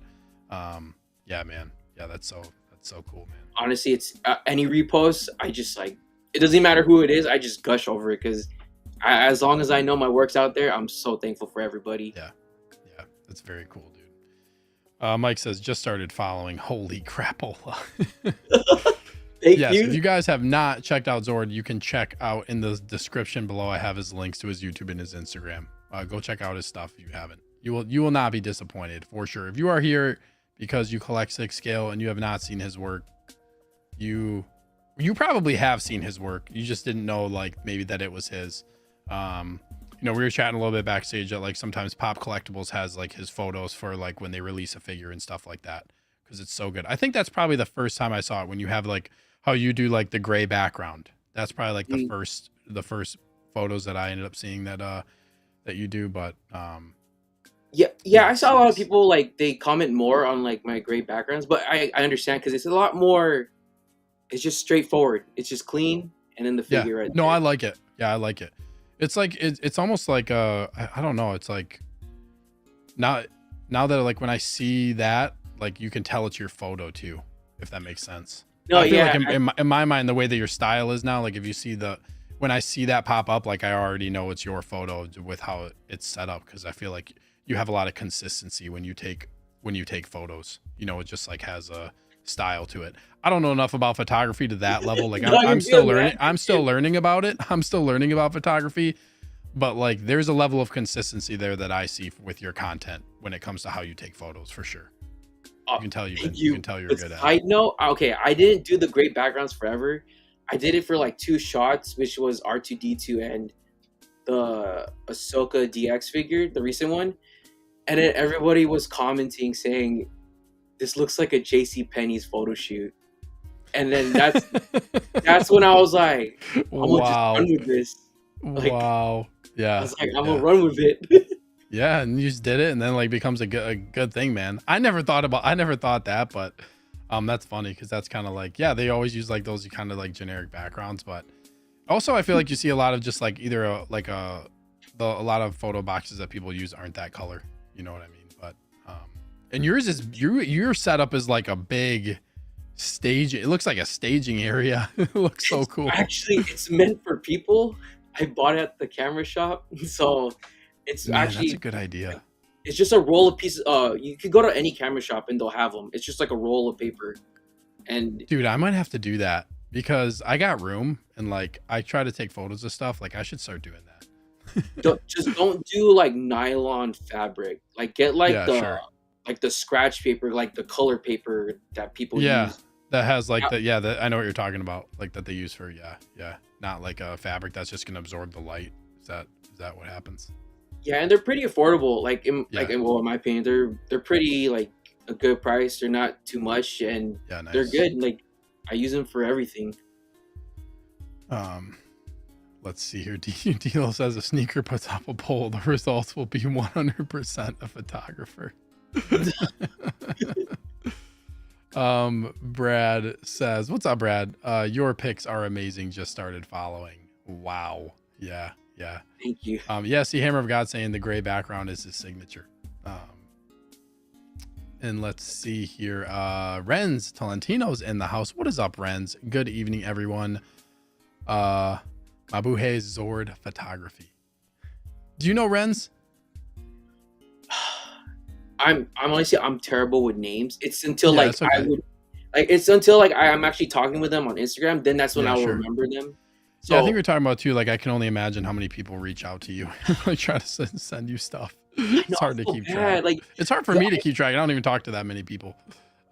yeah, man. Yeah, that's so cool, man. Honestly, it's any repost. I just like it doesn't matter who it is. I just gush over it because as long as I know my work's out there, I'm so thankful for everybody. Yeah. Yeah. That's very cool, dude. Mike says, just started following. Holy crapola. Thank Yes, if you. you guys have not checked out Zord, you can check out in the description below. I have his links to his YouTube and his Instagram. Go check out his stuff if you haven't. You will not be disappointed for sure. If you are here because you collect 6 scale and you have not seen his work, you probably have seen his work. You just didn't know like maybe that it was his. We were chatting a little bit backstage that like sometimes Pop Collectibles has like his photos for like when they release a figure and stuff like that because it's so good. I think that's probably the first time I saw it when you have like how you do like the gray background. That's probably like Mm, the first photos that I ended up seeing that you do. But yeah, yeah. I yes, saw a lot of yes, people like they comment more on like my great backgrounds, but I understand because it's a lot more. It's just straightforward. It's just clean, and then the yeah. figure right No, there. I like it. Yeah, I like it. It's like it's almost like I don't know. It's like now that like when I see that, like you can tell it's your photo too, if that makes sense. No, I feel like yeah, in my mind, the way that your style is now, like if you see when I see that pop up, like I already know it's your photo with how it's set up. Cause I feel like you have a lot of consistency when you take photos, it just like has a style to it. I don't know enough about photography to that level. Like no, you're I'm still good, learning. man. I'm still learning about it. I'm still learning about photography, but like there's a level of consistency there that I see with your content when it comes to how you take photos for sure. Uh, You can tell Thank you you. can tell you're But good at it. side note, okay, I didn't do the great backgrounds forever. I did it for like 2 shots, which was R2D2 and the Ahsoka DX figure, the recent one. And then everybody was commenting saying, "This looks like a JC Penney's photo shoot." And then that's when I was like, "I'm gonna just run Wow. with this." Like Wow. I Yeah. was like, "I'm gonna Yeah. run with it." Yeah. And you just did it and then like becomes a good thing, man. I never thought that, but that's funny because that's kind of like, yeah, they always use like those kind of like generic backgrounds. But also I feel like you see a lot of just like either a lot of photo boxes that people use aren't that color. You know what I mean? But and yours is your setup is like a big stage. It looks like a staging area. It looks so It's cool. actually it's meant for people. I bought it at the camera shop, so it's Man, that's a actually good idea. it's just a roll of pieces. You could go to any camera shop and they'll have them. It's just like a roll of paper, and Dude, I might have to do that because I got room and like I try to take photos of stuff. Like I should start doing that. don't do like nylon fabric. Like get Yeah, sure. like the scratch paper, like the color paper that people Yeah. use. That has like Yeah, I know what you're talking about. Like that they use for, yeah. Not like a fabric that's just gonna absorb the light. Is that what happens? yeah, and they're pretty affordable. Yeah. Well, in my opinion, they're pretty like a good price. They're not too much, and Yeah, they're nice. good. Like I use them for everything. Um, let's see here. Dilo says a sneaker puts up a poll. The results will be 100% a photographer. Brad says, "What's up, Brad? Your pics are amazing. Just started following. Wow. Yeah, yeah. Thank you. Yeah. See, Hammer of God saying the gray background is his signature. And let's see here. Renz Tolentino's in the house. What is up, Renz? Good evening, everyone. Mabuhay Zord.Photography. Do you know Renz? I'm honestly I'm terrible with names. It's until Yeah, like it's I okay. would like it's until like I'm actually talking with them on Instagram, then that's when Yeah, I will sure. remember them. Yeah, I think we're So talking about too. Like, I can only imagine how many people reach out to you, like try to send you stuff. I know It's I hard to feel keep track. bad. Like It's hard for the, me to keep track. I don't even talk to that many people.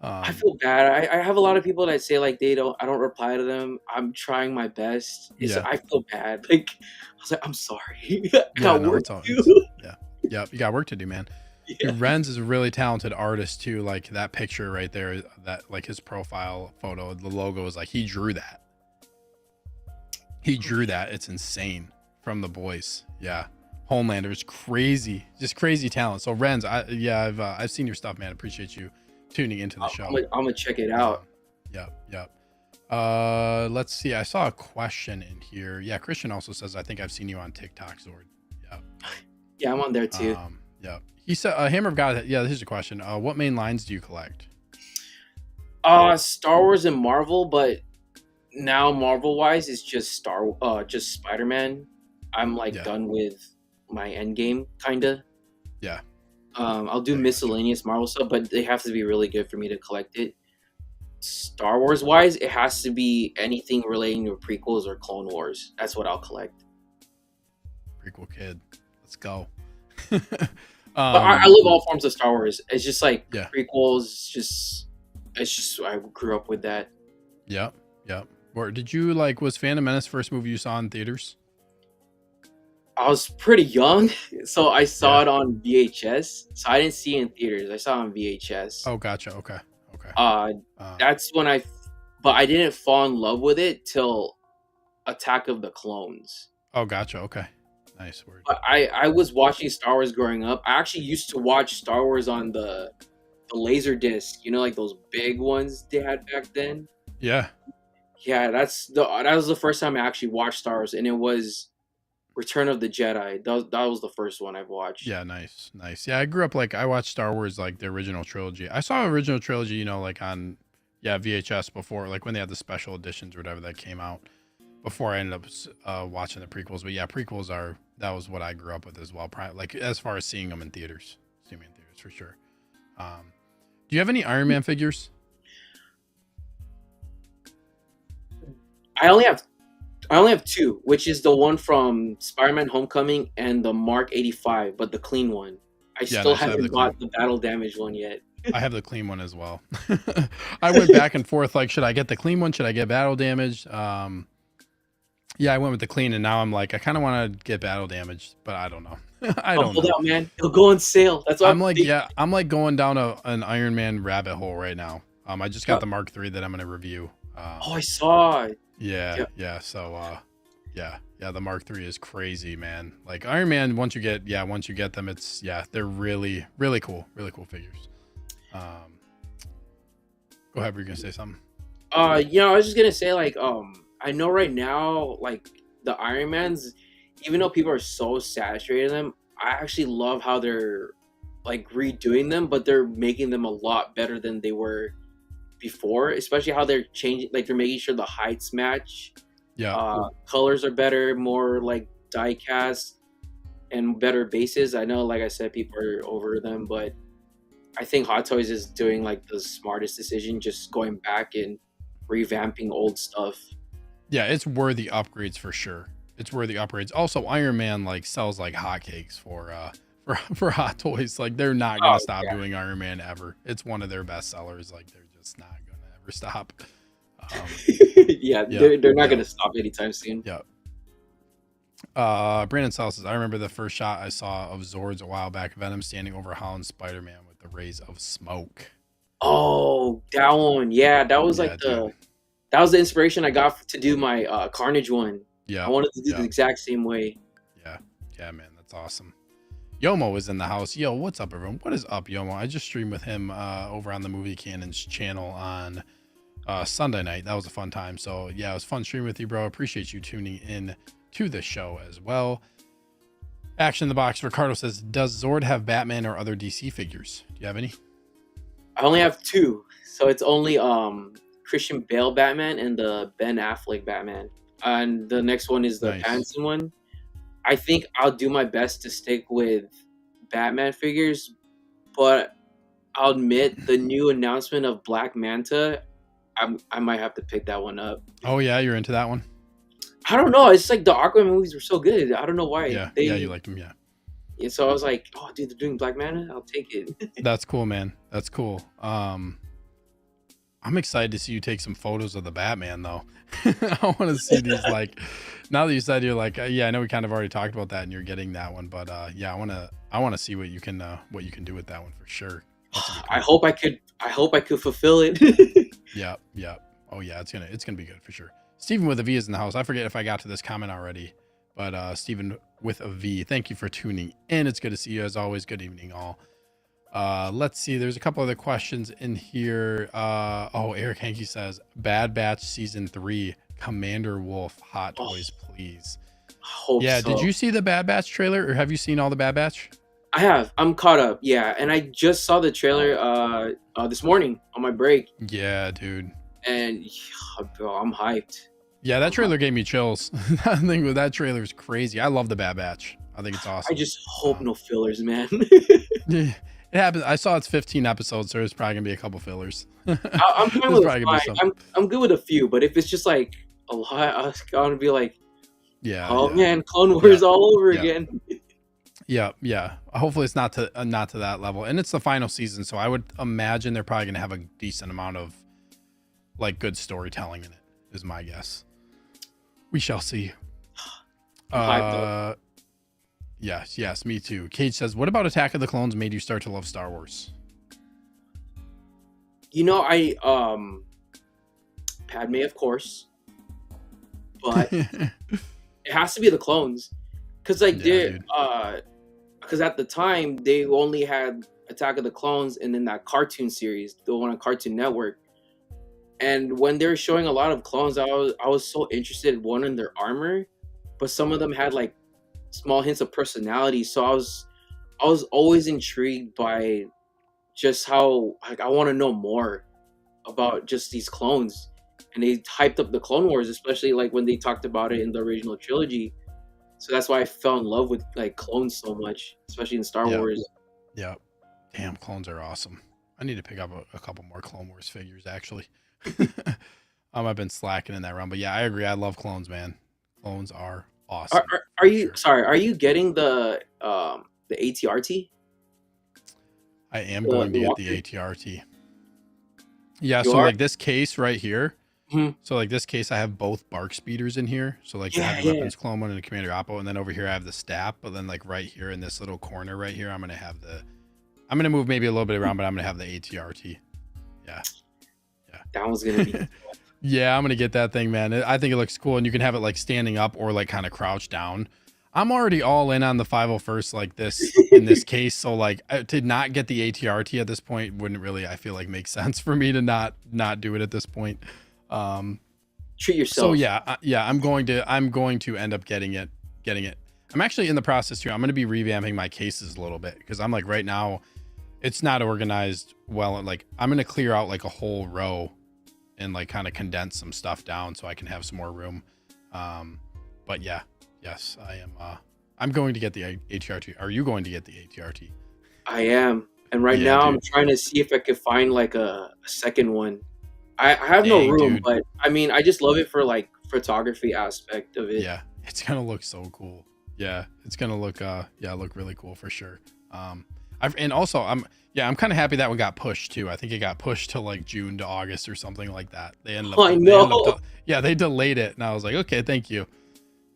I Um, feel bad. I have a lot of people that say like I don't reply to them. I'm trying my best. It's yeah, I feel bad. Like I was like, I'm sorry. I yeah, got no, work it's all to it's do. yeah, yeah. You got work to do, man. Yeah. Dude, Renz is a really talented artist too. Like that picture right there, that like his profile photo, the logo is like he drew that. He drew that. It's insane from the boys. Yeah. Homelander's crazy, just crazy talent. So Renz, I've seen your stuff, man. Appreciate you tuning into the show. I'm gonna check it Um, out. yep, yep. Let's see. I saw a question in here. Yeah, Christian also says I think I've seen you on TikTok, Zord. Yep. Yeah, I'm on there too. Yep. He said, Hammer of God. Yeah, here's a question. What main lines do you collect? Star Wars and Marvel, but now Marvel wise it's just Spider-Man. I'm like Yeah, done with my end game kinda. yeah, I'll do yeah. I gotcha. miscellaneous Marvel stuff, but they have to be really good for me to collect it. Star Wars wise, it has to be anything relating to prequels or Clone Wars. That's what I'll collect. Prequel kid. Let's go. But I um, love all forms of Star Wars. It's just like yeah, prequels. It's just I grew up with that. yep, yep. Or did you like was Phantom Menace first movie you saw in theaters? I was pretty young, so I saw Yeah. it on VHS. So I didn't see it in theaters. I saw it on VHS. Oh, gotcha. Okay. Okay. Uh, Um, that's when but I didn't fall in love with it till Attack of the Clones. oh, gotcha. Okay. Nice word. But I was watching Star Wars growing up. I actually used to watch Star Wars on the laser disc. You know, like those big ones they had back then. Yeah. Yeah, that was the first time I actually watched Star Wars, and it was Return of the Jedi. That was the first one I've watched. Yeah. Nice. Nice. Yeah. I grew up like I watched Star Wars like the original trilogy. I saw original trilogy, like on VHS before, like when they had the special editions or whatever that came out. Before I ended up watching the prequels. But yeah, prequels that was what I grew up with as well. Like as far as seeing them in theaters, for sure. Do you have any Iron Man figures? I only have I only have two, which is the one from Spider-Man: Homecoming and the Mark 85, but the clean one. I Yeah, still nice. I have the haven't clean. bought the battle damage one yet. I have the clean one as well. I went back and forth. Like, should I get the clean one? Should I get battle damage? Yeah, I went with the clean, and now I'm like, I kind of want to get battle damage, but I don't know. I Oh, don't hold know. out, man! It'll go on sale. That's what I'm thinking. I'm like going down an Iron Man rabbit hole right now. I just got Uh, the Mark III that I'm gonna review. Oh, I saw. Yeah, Yeah. yeah. So, yeah, the Mark III is crazy, man. Like Iron Man, once you get them, they're really, really cool figures. Go ahead, were you gonna say something? I was just gonna say like I know right now like the Iron Mans, even though people are so saturated in them, I actually love how they're like redoing them, but they're making them a lot better than they were before. Especially how they're changing, like they're making sure the heights match. Yeah, Colors are better, more like die cast and better bases. I know, like I said, people are over them, but I think Hot Toys is doing like the smartest decision, just going back and revamping old stuff. yeah. It's worthy upgrades for sure. It's worthy upgrades. Also, Iron Man like sells like hotcakes for for Hot Toys. Like they're not Oh gonna stop yeah, doing Iron Man ever. It's one of their best sellers. Like they're just not gonna ever stop. Um, yeah, yeah, they're not yeah. gonna stop anytime soon. Yeah. Brandon Sal says, I remember the first shot I saw of Zords a while back. Venom standing over Holland's Spider-Man with the rays of smoke. Oh, that one, yeah, Yeah, dude. that was the inspiration I got to do my Carnage one. I Yeah, wanted to do the yeah, exact same way. yeah, yeah, man. That's awesome. Yomo is in the house. Yo, what's up, everyone? What is up, Yomo? I just streamed with him over on the Movie Cannons channel on Sunday night. That was a fun time. So yeah, it was fun streaming with you, bro. Appreciate you tuning in to the show as well. Action in the box. Ricardo says, does Zord have Batman or other DC figures? Do you have any? I only have two, so it's only Christian Bale Batman and the Ben Affleck Batman. and the next one is the Nice. Pattinson one. I think I'll do my best to stick with Batman figures, but I'll admit the new announcement of Black Manta, I might have to pick that one up. Oh yeah, you're into that one. I don't know. It's like the Aquaman movies were so good. I don't know why Yeah, yeah, you they. liked him. Yeah, And so I was like, oh, dude, they're doing Black Manta. I'll take it. that's cool, man. That's cool. I'm excited to see you take some photos of the Batman though. I want to see these like now that you said you're like yeah, I know we kind of already talked about that and you're getting that one, but yeah, I want to see what you can do with that one for sure. I hope I could. I hope I could fulfill it. Yeah, yeah. Oh yeah, it's gonna be good for sure. Stephen with a V is in the house. I forget if I got to this comment already, but Stephen with a V, thank you for tuning in. It's good to see you as always. Good evening, all. Let's see. There's a couple other questions in here. Oh, Eric Hankey says Bad Batch season 3, Commander Wolf, Hot Toys, please. I hope Yeah, so. did you see the Bad Batch trailer, or have you seen all the Bad Batch? I have. I'm caught up. Yeah, and I just saw the trailer this morning on my break, Yeah, dude. and yeah, bro, I'm hyped. Yeah, that trailer gave me chills. I think that trailer is crazy. I love the Bad Batch. I think it's awesome. I just hope no fillers, man. Yeah, it happens. I saw it's 15 episodes, so there's probably gonna be a couple fillers. I'm fine There's with probably gonna be fine. some. I'm good with a few, but if it's just like a lot, I'm gonna be like, Yeah. oh Yeah. man, Clone Wars all over Yeah. again. Yeah, yeah. Hopefully it's not to that level, and it's the final season, so I would imagine they're probably gonna have a decent amount of like good storytelling in it. Is my guess. We shall see. I'm hyped though. Yes, me too. Cage says, "What about Attack of the Clones made you start to love Star Wars?" You know, Padme, of course, but it has to be the clones, because like Yeah, they're dude. because at the time they only had Attack of the Clones and then that cartoon series, the one on Cartoon Network. And when they were showing a lot of clones, I was so interested one in their armor, but some of them had like small hints of personality. So I was always intrigued by just how like I want to know more about just these clones. And they hyped up the Clone Wars, especially like when they talked about it in the original trilogy. So that's why I fell in love with like clones so much, especially in Star Yeah. Wars. Yeah. Damn, clones are awesome. I need to pick up a couple more Clone Wars figures actually. I've been slacking in that realm, but yeah, I agree. I love clones, man. Clones are awesome. Are you sorry? Are you getting the ATRT? I am The, going to the get walker? the ATRT. Yeah, You so are? like this case right here. Mhm. So like this case, I have both bark speeders in here. So like I Yeah, have the yeah. weapons clone one and the Commander Oppo, and then over here I have the staff. But then like right here in this little corner right here, I'm gonna move maybe a little bit around, but I'm gonna have the ATRT. Yeah. That one's gonna be. Yeah, I'm gonna get that thing, man. I think it looks cool, and you can have it like standing up or like kind of crouched down. I'm already all in on the 501st like this in this case, so like to not get the ATRT at this point wouldn't really, I feel like, make sense for me to not do it at this point. Treat yourself. So yeah, I'm going to end up getting it. I'm actually in the process too. I'm going to be revamping my cases a little bit because I'm like right now, it's not organized well. Like I'm going to clear out like a whole row and like kind of condense some stuff down so I can have some more room. But yeah, yes, I am. I'm going to get the ATRT. Are you going to get the ATRT? I am, and right Yeah, now I'm dude. trying to see if I could find like a second one. I have no Dang, room, dude. but I mean, I just love it for like photography aspect of it. Yeah, it's gonna look so cool. Yeah, it's gonna look look really cool for sure. And also I'm kind of happy that one got pushed too. I think it got pushed to like June to August or something like that. They ended up I know. they delayed it, and I was like, okay, thank you.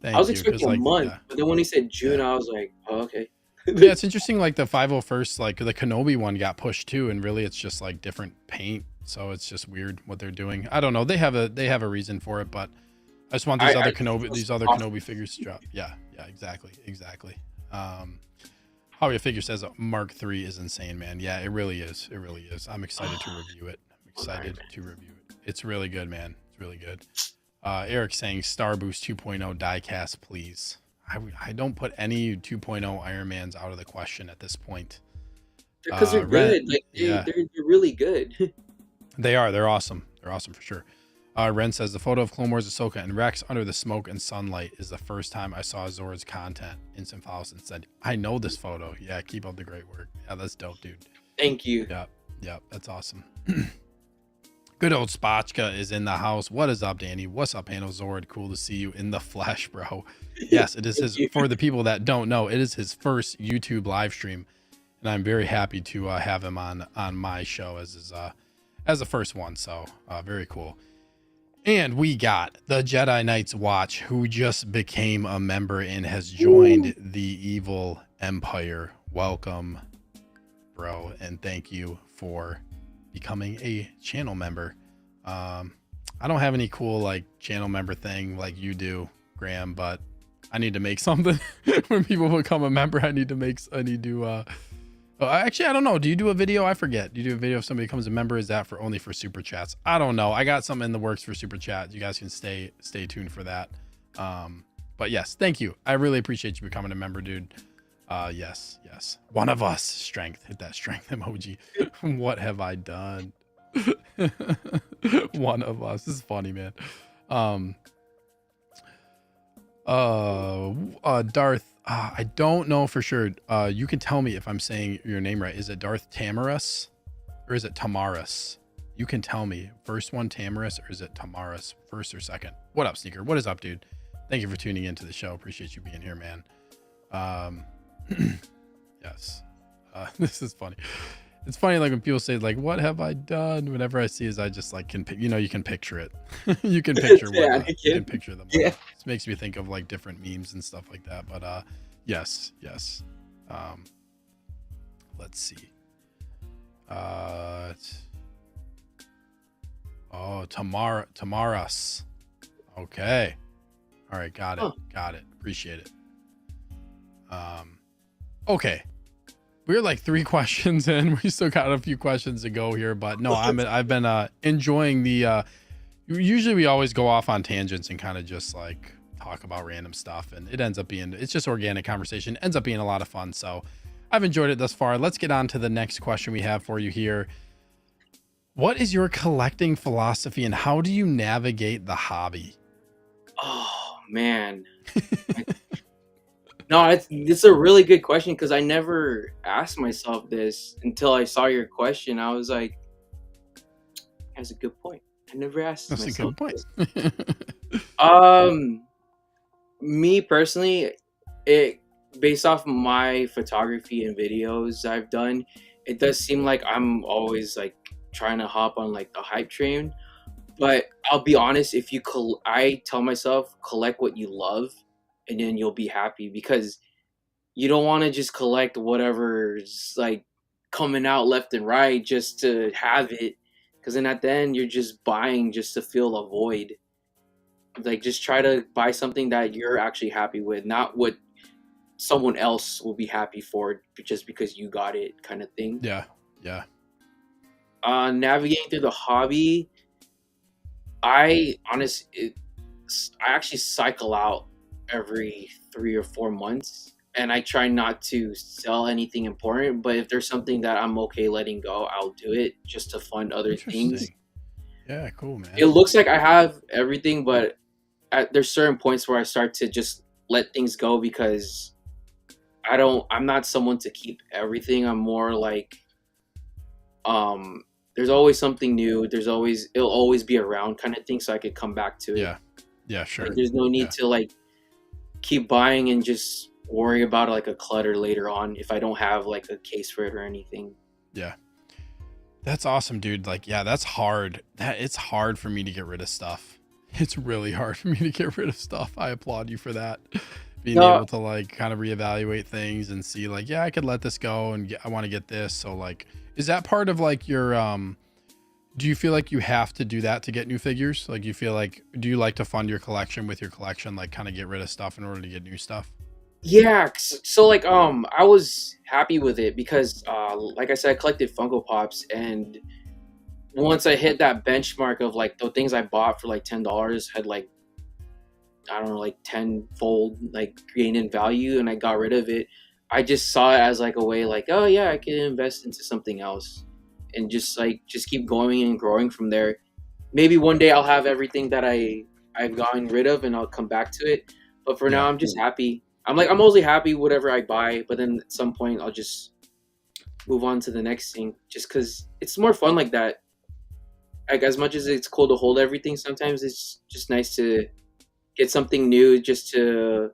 I was Thank you, 'cause, expecting a like, month, yeah. but then when he said June, Yeah. I was like, oh, okay. Yeah, it's interesting. Like the 501st, like the Kenobi one got pushed too, and really it's just like different paint. So it's just weird what they're doing. I don't know. They have a reason for it, but I just want these other Kenobi figures to drop. Yeah, exactly. Javier Figure says Mark III is insane, man. Yeah, it really is. I'm excited to review it. It's really good, man. It's really good. Eric saying Star Boost 2.0 diecast, please. I don't put any 2.0 Iron Mans out of the question at this point. Because they're Ren- good. Like yeah. they're really good. They are. They're awesome. They're awesome for sure. Ren says the photo of Clone Wars, Ahsoka, and Rex under the smoke and sunlight is the first time I saw Zord's content. Instant follows and said, I know this photo. Yeah, keep up the great work. Yeah, that's dope, dude. Thank you. Yep, that's awesome. Good old Spotchka is in the house. What is up, Danny? What's up, Hano Zord? Cool to see you in the flesh, bro. Yes, it is his, for the people that don't know, it is his first YouTube live stream. And I'm very happy to have him on my show as the first one. So very cool. And we got the Jedi Knights Watch, who just became a member and has joined the evil empire. Welcome, bro, and thank you for becoming a channel member. I don't have any cool like channel member thing like you do, Graham, but I need to make something. When people become a member, actually, I don't know. Do you do a video? I forget. Do you do a video if somebody becomes a member? Is that only for super chats? I don't know. I got something in the works for super chat. You guys can stay tuned for that. But yes, thank you. I really appreciate you becoming a member, dude. Yes. One of us. Strength. Hit that strength emoji. What have I done? One of us. This is funny, man. Darth. I don't know for sure. You can tell me if I'm saying your name right. Is it Darth Tamaris or is it Tamaris? You can tell me. First one Tamaris or is it Tamaris? First or second? What up, Sneaker? What is up, dude? Thank you for tuning into the show. Appreciate you being here, man. Yes. This is funny. It's funny, like when people say like, "What have I done?" Whenever I see is, I just like can you can picture it. You can picture what you can picture them. Yeah. This makes me think of like different memes and stuff like that. But yes. Let's see. Tamaras. Okay. All right, got it. Appreciate it. Okay. We're like 3 questions in. We still got a few questions to go here, but no, I've been enjoying the usually we always go off on tangents and kind of just like talk about random stuff, and it's just organic conversation. Ends up being a lot of fun. So I've enjoyed it thus far. Let's get on to the next question we have for you here. What is your collecting philosophy and how do you navigate the hobby? Oh man. No, it's a really good question because I never asked myself this until I saw your question. I was like, that's a good point. I never asked That's myself a good this. point. Me personally, it based off my photography and videos I've done, it does seem like I'm always like trying to hop on like the hype train. But I'll be honest, if you I tell myself collect what you love and then you'll be happy, because you don't want to just collect whatever's like coming out left and right just to have it, because then at the end you're just buying just to fill a void. Like just try to buy something that you're actually happy with, not what someone else will be happy for just because you got it, kind of thing. Yeah. Navigating through the hobby, I actually cycle out every 3 or 4 months, and I try not to sell anything important, but if there's something that I'm okay letting go, I'll do it just to fund other things. Yeah, cool, man. It looks like I have everything, but there's certain points where I start to just let things go because I'm not someone to keep everything. I'm more like there's always something new, it'll always be around kind of thing, so I could come back to it. Yeah, sure. Like, there's no need to like keep buying and just worry about like a clutter later on if I don't have like a case for it or anything. Yeah, that's awesome, dude. Like, yeah, that's hard. It's hard for me to get rid of stuff. It's really hard for me to get rid of stuff. I applaud you for that. Being able to like kind of reevaluate things and see like, yeah, I could let this go and I want to get this. So like, is that part of like your do you feel like you have to do that to get new figures? Like, you feel like, do you like to fund your collection with your collection, like kind of get rid of stuff in order to get new stuff? Yeah, so like I was happy with it because like I said, I collected Funko Pops, and once I hit that benchmark of like the things I bought for like $10 had like, I don't know, like 10-fold like gain in value, and I got rid of it. I just saw it as like a way like, oh yeah, I can invest into something else and just keep going and growing from there. maybe one day I'll have everything that I've gotten rid of, and I'll come back to it. But for now, Yeah. I'm just happy. I'm mostly happy whatever I buy, but then at some point I'll just move on to the next thing, just because it's more fun like that. Like as much as it's cool to hold everything, sometimes it's just nice to get something new, just to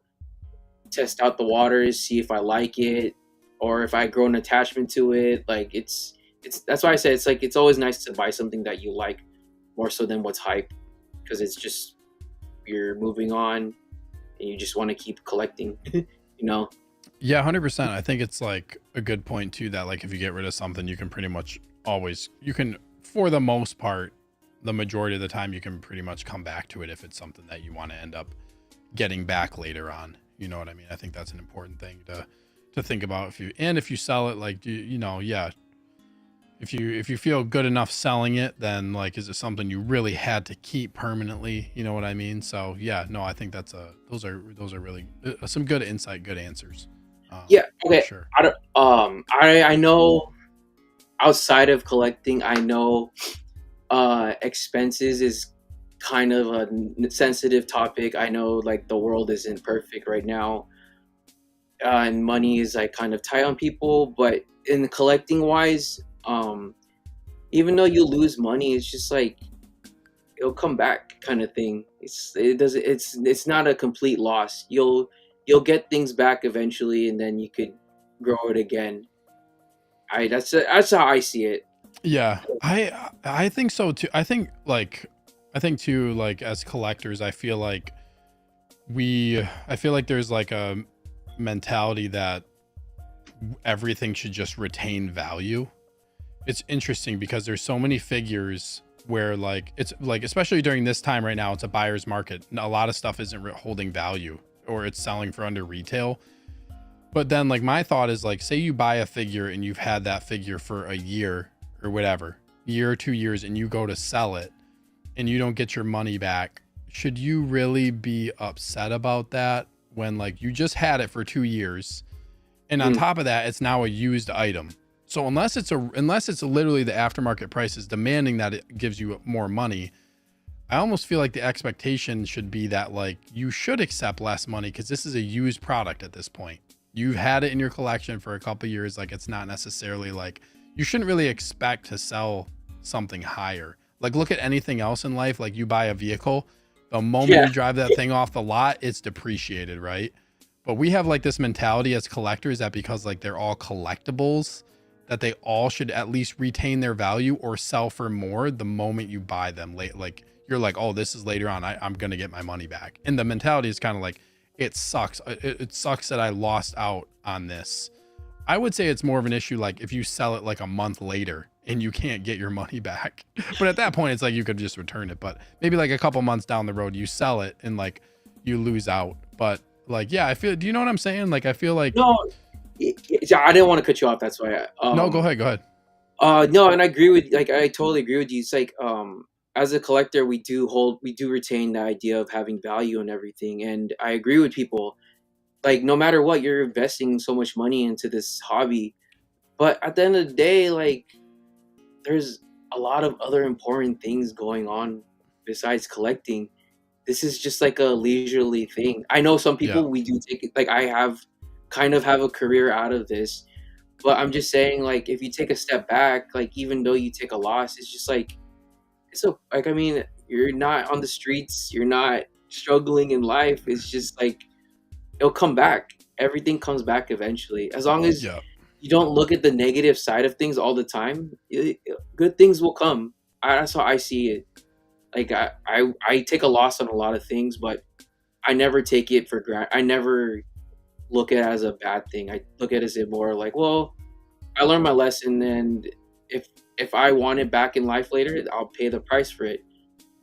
test out the waters, see if I like it, or if I grow an attachment to it. Like it's that's why I say it's like it's always nice to buy something that you like more so than what's hype, because it's just you're moving on and you just want to keep collecting, you know? Yeah, 100%. I think it's like a good point too that like if you get rid of something, you can pretty much always you can for the most part, the majority of the time you can pretty much come back to it if it's something that you want to end up getting back later on. You know what I mean? I think that's an important thing to think about if you sell it like you know, yeah, if you feel good enough selling it, then like is it something you really had to keep permanently? You know what I mean? So yeah, no, I think that's a those are really some good insight, good answers. Yeah. For Okay. sure. I don't. I know outside of collecting, I know expenses is kind of a sensitive topic. I know like the world isn't perfect right now, and money is like kind of tight on people. But in collecting wise, even though you lose money, it's just like it'll come back kind of thing. It doesn't. It's not a complete loss. You'll get things back eventually, and then you could grow it again. That's how I see it. Yeah, I think so too. I think too like as collectors, I feel like there's like a mentality that everything should just retain value. It's interesting because there's so many figures where like it's like especially during this time right now, it's a buyer's market. A lot of stuff isn't holding value or it's selling for under retail. But then like my thought is like say you buy a figure and you've had that figure for a year or whatever, year or 2 years, and you go to sell it and you don't get your money back. Should you really be upset about that when like you just had it for 2 years and on Mm, top of that it's now a used item? So unless it's literally the aftermarket prices demanding that it gives you more money, I almost feel like the expectation should be that like you should accept less money because this is a used product at this point. You've had it in your collection for a couple of years. Like it's not necessarily like you shouldn't really expect to sell something higher. Like look at anything else in life. Like you buy a vehicle, the moment yeah. you drive that thing off the lot, it's depreciated, right? But we have like this mentality as collectors that because like they're all collectibles, that they all should at least retain their value or sell for more the moment you buy them late. Like you're like, oh, this is later on. I'm going to get my money back. And the mentality is kind of like, it sucks. It sucks that I lost out on this. I would say it's more of an issue like if you sell it like a month later and you can't get your money back. But at that point, it's like you could just return it. But maybe like a couple months down the road, you sell it and like you lose out. But like, yeah, do you know what I'm saying? Like, I feel like, No, yeah, I didn't want to cut you off. That's why. no, go ahead. Go ahead. No, and I agree with like I totally agree with you. It's like as a collector, we do retain the idea of having value and everything, and I agree with people. Like no matter what, you're investing so much money into this hobby, but at the end of the day, like there's a lot of other important things going on besides collecting. This is just like a leisurely thing. I know some Yeah. people we do take it like I have kind of have a career out of this, but I'm just saying like if you take a step back, like even though you take a loss, it's just like it's so like I mean, you're not on the streets, you're not struggling in life. It's just like it'll come back. Everything comes back eventually. As long as Yeah. you don't look at the negative side of things all the time, good things will come. That's how I see it. Like I take a loss on a lot of things, but I never take it for granted. I never look at it as a bad thing. I look at it as a more like, well, I learned my lesson, and if if I want it back in life later, I'll pay the price for it.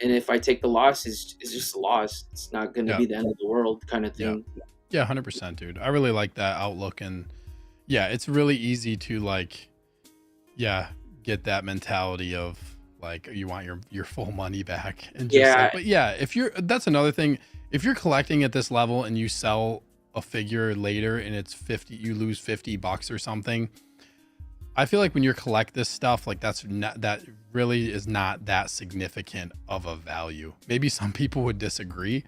And if I take the loss, it's just a loss. It's not going to Yeah. be the end of the world, kind of Yeah. thing. Yeah. 100%, dude. I really like that outlook. And yeah, it's really easy to like, yeah, get that mentality of like, you want your full money back and just like, Yeah, but yeah, that's another thing. If you're collecting at this level and you sell a figure later and it's 50, you lose $50 or something. I feel like when you collect this stuff, like that's not, that really is not that significant of a value. Maybe some people would disagree,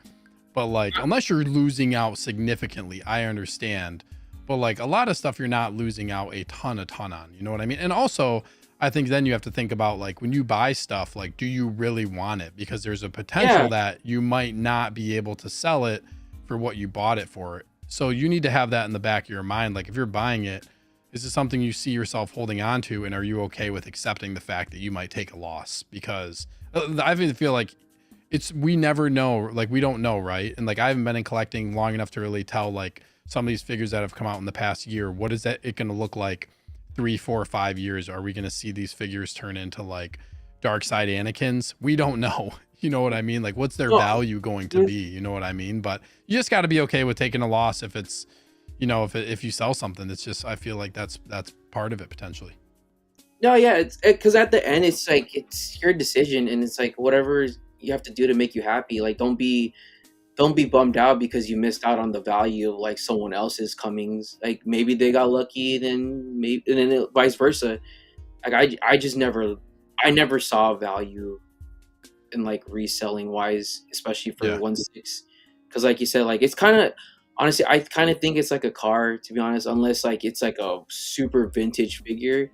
but like, unless you're losing out significantly, I understand. But like a lot of stuff, you're not losing out a ton on, you know what I mean? And also, I think then you have to think about like when you buy stuff, like, do you really want it? Because there's a potential Yeah, that you might not be able to sell it for what you bought it for. So you need to have that in the back of your mind. Like if you're buying it, is it something you see yourself holding on to? And are you okay with accepting the fact that you might take a loss? Because I feel like we never know, like we don't know, right? And like I haven't been in collecting long enough to really tell like some of these figures that have come out in the past year, what is that it going to look like 3, 4, 5 years? Are we going to see these figures turn into like dark side Anakins? We don't know. You know what I mean? Like what's their no, value going to be? You know what I mean? But you just got to be okay with taking a loss if it's, you know, if you sell something. It's just, I feel like that's part of it potentially. no, yeah, it's because at the end, it's like it's your decision, and it's like whatever you have to do to make you happy. Like, don't be bummed out because you missed out on the value of like someone else's comings. Like maybe they got lucky, then maybe, and then vice versa. Like I just I never saw value in like reselling wise, especially for Yeah. 1/6. Because like you said, like it's kind of honestly, I kind of think it's like a car to be honest, unless like it's like a super vintage figure.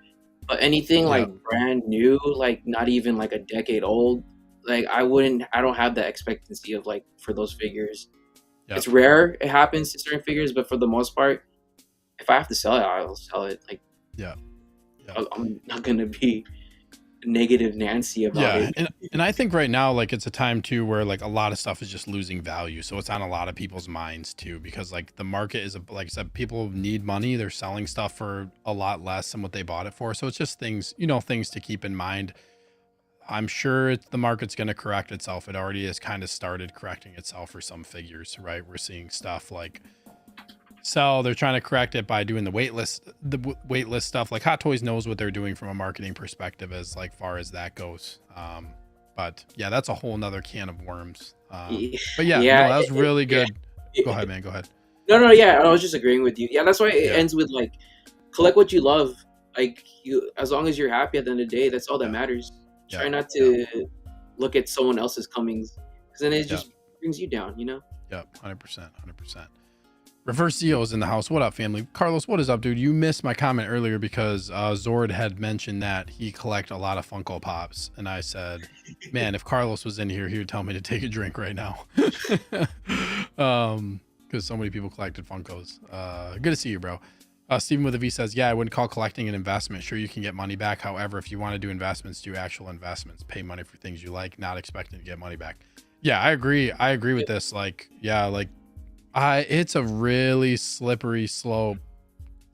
But anything Yeah. like brand new, like not even like a decade old, like I don't have the expectancy of like for those figures. Yeah. It's rare it happens to certain figures, but for the most part, if I have to sell it, I'll sell it. Like Yeah. Yeah. I'm not gonna be negative Nancy about Yeah, it. and I think right now, like it's a time too where like a lot of stuff is just losing value, so it's on a lot of people's minds too, because like the market is like I said, people need money. They're selling stuff for a lot less than what they bought it for, so it's just things, you know, things to keep in mind. I'm sure the market's going to correct itself. It already has kind of started correcting itself for some figures, right? We're seeing stuff like sell. They're trying to correct it by doing the wait list stuff. Like Hot Toys knows what they're doing from a marketing perspective as like far as that goes. But yeah, that's a whole nother can of worms. But yeah, Yeah, no, that was really yeah. good. Go ahead, man. Go ahead. No, yeah, I was just agreeing with you. Yeah, that's why it Yeah, ends with like collect what you love. Like you, as long as you're happy at the end of the day, that's all that yeah, matters. yeah, Try not yeah, to look at someone else's comings, because then it yeah, just brings you down. You know. yeah. 100%, 100%. Reverse Zeo's in the house. What up, family? Carlos, what is up, dude? You missed my comment earlier because Zord had mentioned that he collect a lot of Funko Pops, and I said, "Man, if Carlos was in here, he would tell me to take a drink right now." Because so many people collected Funkos. Good to see you, bro. Stephen with a V says, "Yeah, I wouldn't call collecting an investment. Sure, you can get money back. However, if you want to do investments, do actual investments. Pay money for things you like, not expecting to get money back." Yeah, I agree. I agree with this. Like, yeah, like it's a really slippery slope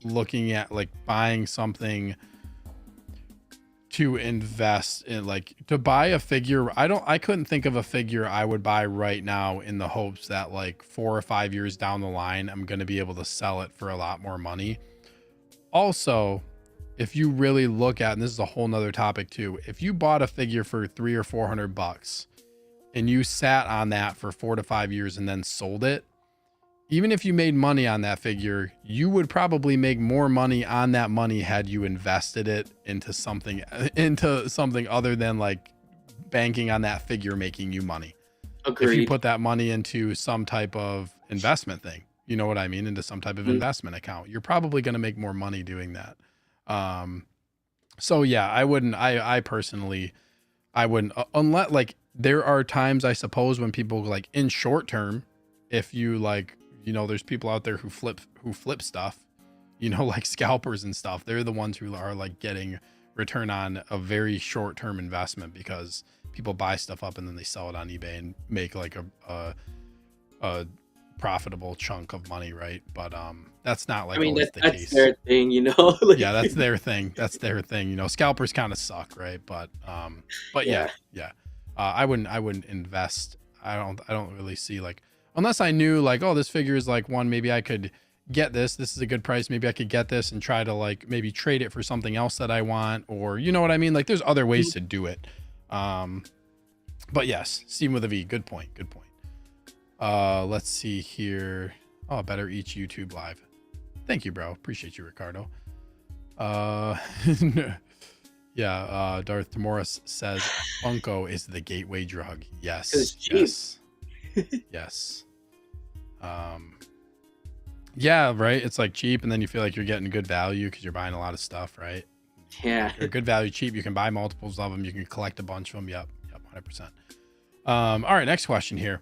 looking at like buying something to invest in, like to buy a figure. I couldn't think of a figure I would buy right now in the hopes that like 4 or 5 years down the line, I'm going to be able to sell it for a lot more money. Also, if you really look at, and this is a whole nother topic too, if you bought a figure for 300 or $400 and you sat on that for 4 to 5 years and then sold it, even if you made money on that figure, you would probably make more money on that money had you invested it into something other than like banking on that figure making you money. If you Agreed. put that money into some type of investment thing, you know what I mean, into some type of Mhm. investment account, you're probably going to make more money doing that. So yeah, I wouldn't, I personally, I wouldn't, unless like there are times I suppose when people like in short term, if you like, you know, there's people out there who flip stuff, you know, like scalpers and stuff. They're the ones who are like getting return on a very short term investment because people buy stuff up and then they sell it on eBay and make like a profitable chunk of money, right? But that's not I like mean, always the that's case. their thing, you know. Like, Yeah, that's their thing. That's their thing. You know, scalpers kind of suck, right? But yeah, yeah, yeah. I wouldn't invest. I don't really see like, unless I knew like, oh, this figure is like one, maybe I could get this. This is a good price. Maybe I could get this and try to like maybe trade it for something else that I want, or you know what I mean? Like there's other ways to do it. But yes, Steven with a V. Good point. Good point. Let's see here. Oh, better each YouTube live. Thank you, bro. Appreciate you, Ricardo. Uh, yeah. Darth Tamoris says Funko is the gateway drug. Because it's Yes. cheap. Yes. Yes. Um, yeah, right. It's like cheap, and then you feel like you're getting good value because you're buying a lot of stuff, right? Yeah. They're good value, cheap. You can buy multiples of them. You can collect a bunch of them. Yep. Yep. 100%. All right. Next question here.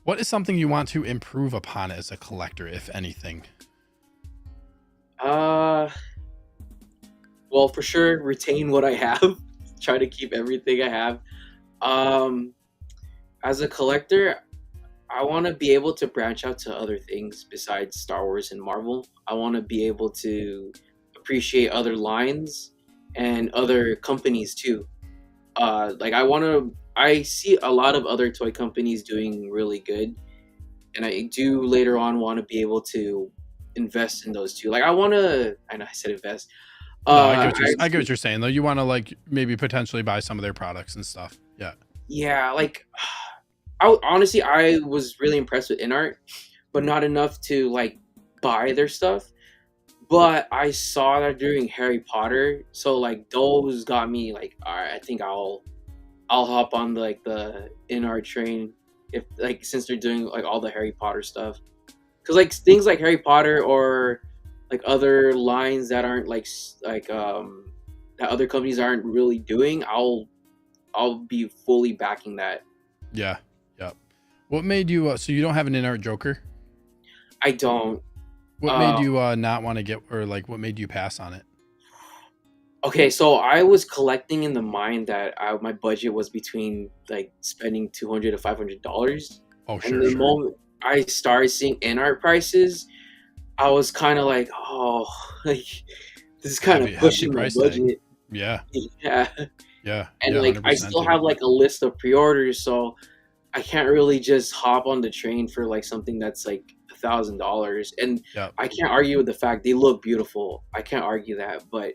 What is something you want to improve upon as a collector, if anything? Uh, well, for sure, retain what I have. Try to keep everything I have. Um, as a collector, I want to be able to branch out to other things besides Star Wars and Marvel. I want to be able to appreciate other lines and other companies too. Like I want to. I see a lot of other toy companies doing really good, and I do later on want to be able to invest in those too. Like I want to. I know I said invest. No, I get Actually, what you're saying though. You want to like maybe potentially buy some of their products and stuff. Yeah. yeah, like honestly, I was really impressed with InArt, but not enough to like buy their stuff. But I saw that during Harry Potter, so like those got me like, all right, I think I'll hop on like the InArt train if like since they're doing like all the Harry Potter stuff, because like things like Harry Potter or like other lines that aren't that other companies aren't really doing, I'll be fully backing that. Yeah. Yep. What made you? So you don't have an in-art Joker? I don't. What made Uh, you not want to get, or like what made you pass on it? okay, so I was collecting in the mind that my budget was between like spending $200 to $500, Oh, and sure, the sure. moment I started seeing in art prices, I was kind of like, oh, like this is kind of Hefty pushing my price tag. budget. Yeah. Yeah, Yeah. and Yeah. like I 100%, still dude. have like a list of pre-orders, so I can't really just hop on the train for like something that's like $1,000. And Yep. I can't argue with the fact they look beautiful. I can't argue that, but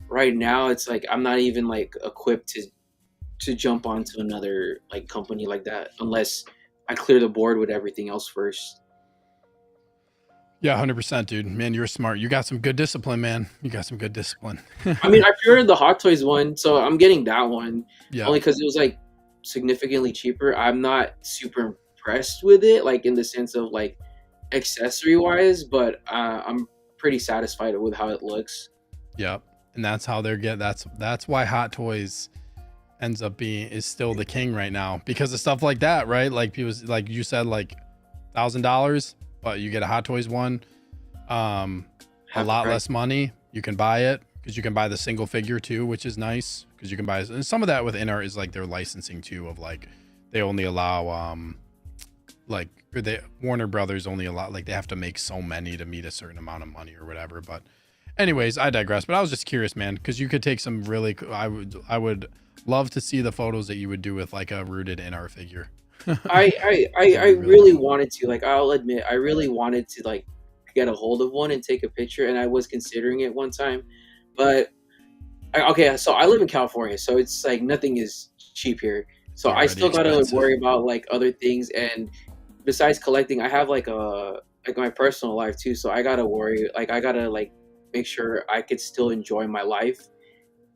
right now it's like I'm not even like equipped to jump onto another like company like that unless I clear the board with everything else first. Yeah. 100%, dude. Man, you're smart. You got some good discipline, man. You got some good discipline. I mean, I pre-ordered the Hot Toys one, so I'm getting that one Yeah. only because it was like significantly cheaper. I'm not super impressed with it, like in the sense of like accessory wise, but I'm pretty satisfied with how it looks. Yep. And that's how they're that's why Hot Toys ends up being is still the king right now because of stuff like that, right? Like people like you said, like $1,000, but you get a Hot Toys one, a Half the lot price. less money. You can buy it because you can buy the single figure too, which is nice because you can buy. And some of that with InArt is like their licensing too, of like they only allow like or they Warner Brothers only allow like they have to make so many to meet a certain amount of money or whatever. But anyways, I digress. But I was just curious, man, because you could take some really. I would love to see the photos that you would do with like a rooted InArt figure. I That'd be really really cool. wanted to, like, I'll admit I really wanted to like get a hold of one and take a picture, and I was considering it one time, but okay, so I live in California, so it's like nothing is cheap here. It's So I already still gotta expensive. worry about like other things, and besides collecting, I have like my personal life too. So I gotta worry, like I gotta like make sure I could still enjoy my life,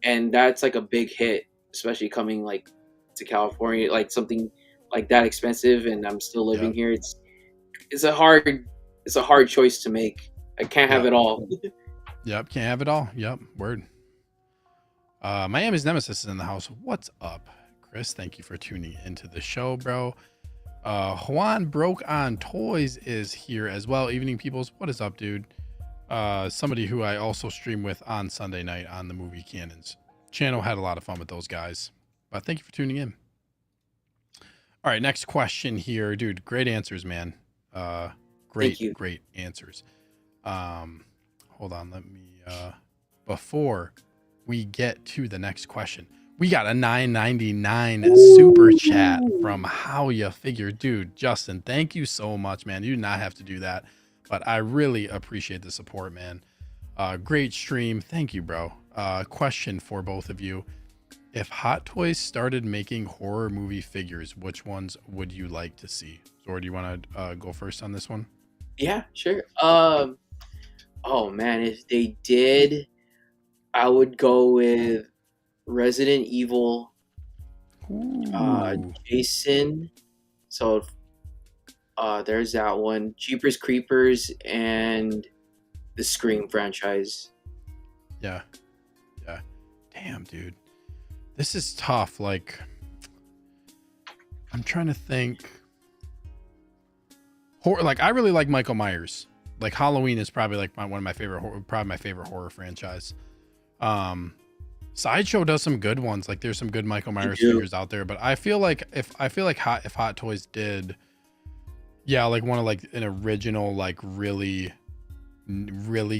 and that's like a big hit, especially coming like to California, like something like that expensive, and I'm still living Yep. here. It's a hard it's a hard choice to make. I can't have Yep. it all. Yep. Can't have it all. Yep. Word. Miami's Nemesis is in the house. What's up, Chris? Thank you for tuning into the show, bro. Juan Broke on Toys is here as well. Evening Peoples. What is up, dude? Somebody who I also stream with on Sunday night on the Movie Cannons channel. Had a lot of fun with those guys. But thank you for tuning in. All right, next question here, dude. Great answers, man. Thank Great, you. great answers. Hold on, let me before we get to the next question. We got a $9.99 super chat from How Ya Figure. Dude, Justin, thank you so much, man. You did not have to do that, but I really appreciate the support, man. Great stream. Thank you, bro. Question for both of you. If Hot Toys started making horror movie figures, which ones would you like to see? Zord, do you want to go first on this one? Yeah, sure. Oh man, if they did, I would go with Resident Evil, Ooh, Jason. So there's that one. Jeepers Creepers and the Scream franchise. yeah, yeah. Damn, dude, this is tough. Like, I'm trying to think. Horror, like I really like Michael Myers. Like Halloween is probably like one of my favorite, probably my favorite horror franchise. Um, Sideshow does some good ones. Like there's some good Michael They Myers do. figures out there. But I feel like if Hot Toys did, yeah, like one of like an original, like really